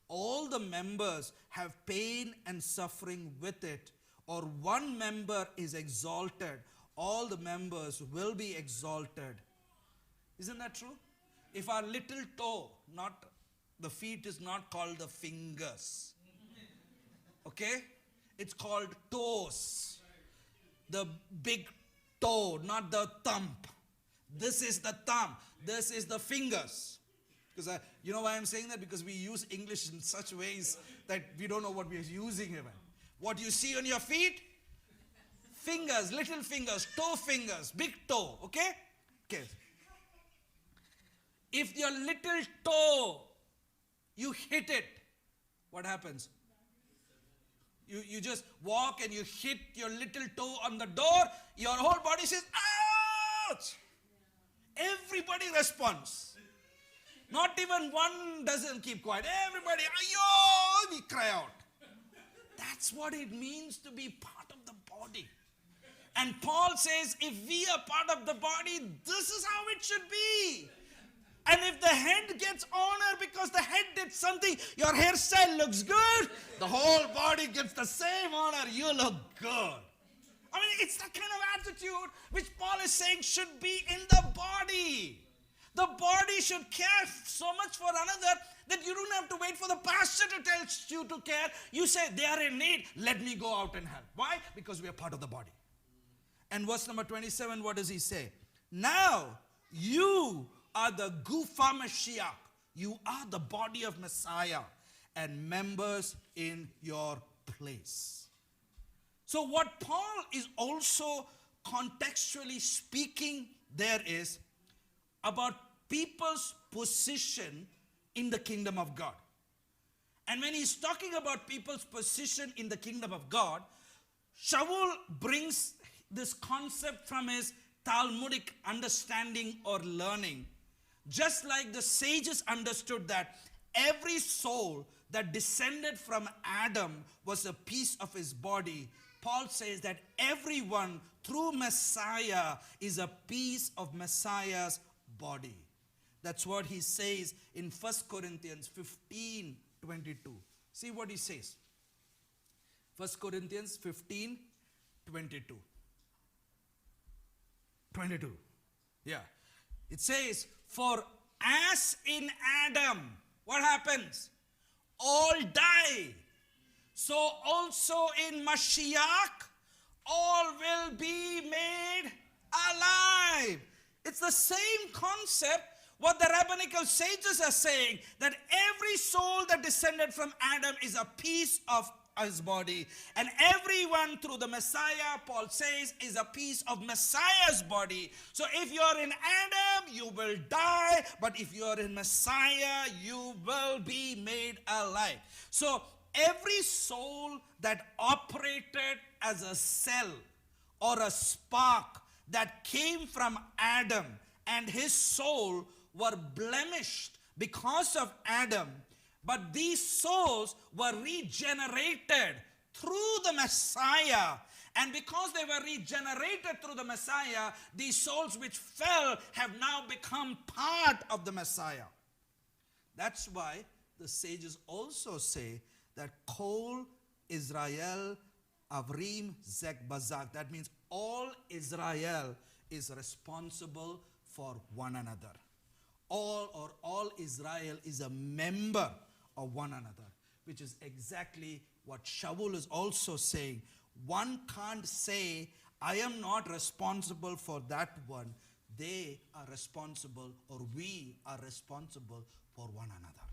all the members have pain and suffering with it. Or one member is exalted, all the members will be exalted. Isn't that true? If our little toe, not the feet, is not called the fingers, okay? It's called toes. The big toe, not the thumb. This is the thumb. This is the fingers. Because you know why I'm saying that? Because we use English in such ways that we don't know what we're using even. What you see on your feet, fingers, little fingers, toe fingers, big toe, okay? Okay. If your little toe, you hit it, what happens? You just walk and you hit your little toe on the door, your whole body says, ouch! Everybody responds. Not even one doesn't keep quiet. Everybody, ayo, we cry out. That's what it means to be part of the body. And Paul says, if we are part of the body, this is how it should be. And if the head gets honor because the head did something, your hairstyle looks good, the whole body gets the same honor, you look good. I mean, it's that kind of attitude which Paul is saying should be in the body. The body should care so much for another that you don't have to wait for the pastor to tell you to care. You say, they are in need, let me go out and help. Why? Because we are part of the body. And verse number 27, what does he say? Now, you are the Gufa Mashiach. You are the body of Messiah and members in your place. So what Paul is also contextually speaking there is about people's position in the kingdom of God. And when he's talking about people's position in the kingdom of God, Shaul brings this concept from his Talmudic understanding or learning. Just like the sages understood that every soul that descended from Adam was a piece of his body, Paul says that everyone through Messiah is a piece of Messiah's body. That's what he says in 1 Corinthians 15:22. See what he says. 1 Corinthians 15:22. 22. Yeah. It says, for as in Adam, what happens? All die. So also in Mashiach, all will be made alive. It's the same concept what the rabbinical sages are saying, that every soul that descended from Adam is a piece of his body. And everyone through the Messiah, Paul says, is a piece of Messiah's body. So if you are in Adam, you will die. But if you are in Messiah, you will be made alive. So every soul that operated as a cell or a spark that came from Adam and his soul were blemished because of Adam. But these souls were regenerated through the Messiah. And because they were regenerated through the Messiah, these souls which fell have now become part of the Messiah. That's why the sages also say that Kol Israel Avrim Zek Bazak. That means all Israel is responsible for one another. All Israel is a member of one another, which is exactly what Shaul is also saying. One can't say, I am not responsible for that one. They are responsible, or we are responsible for one another.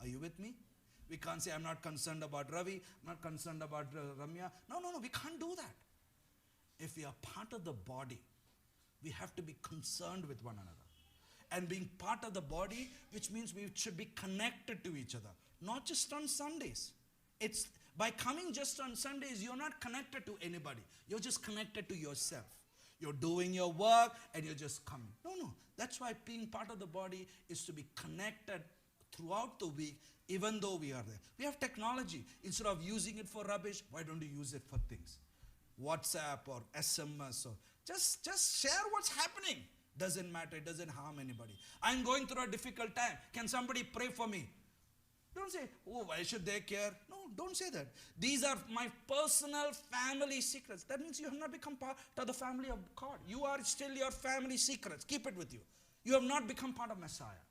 Are you with me? We can't say, I'm not concerned about Ravi, I'm not concerned about Ramya. No, we can't do that. If we are part of the body, we have to be concerned with one another. And being part of the body, which means we should be connected to each other, not just on Sundays. It's by coming just on Sundays, you're not connected to anybody. You're just connected to yourself. You're doing your work and you're just coming. No. That's why being part of the body is to be connected throughout the week, even though we are there. We have technology. Instead of using it for rubbish, why don't you use it for things? WhatsApp or SMS or just share what's happening. Doesn't matter, it doesn't harm anybody. I'm going through a difficult time. Can somebody pray for me? Don't say, oh, why should they care? No, don't say that. These are my personal family secrets. That means you have not become part of the family of God. You are still your family secrets. Keep it with you. You have not become part of Messiah.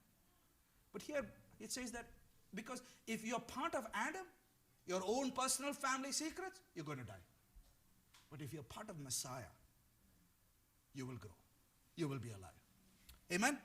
But here it says that because if you're part of Adam, your own personal family secrets, you're going to die. But if you're part of Messiah, you will grow. You will be alive. Amen?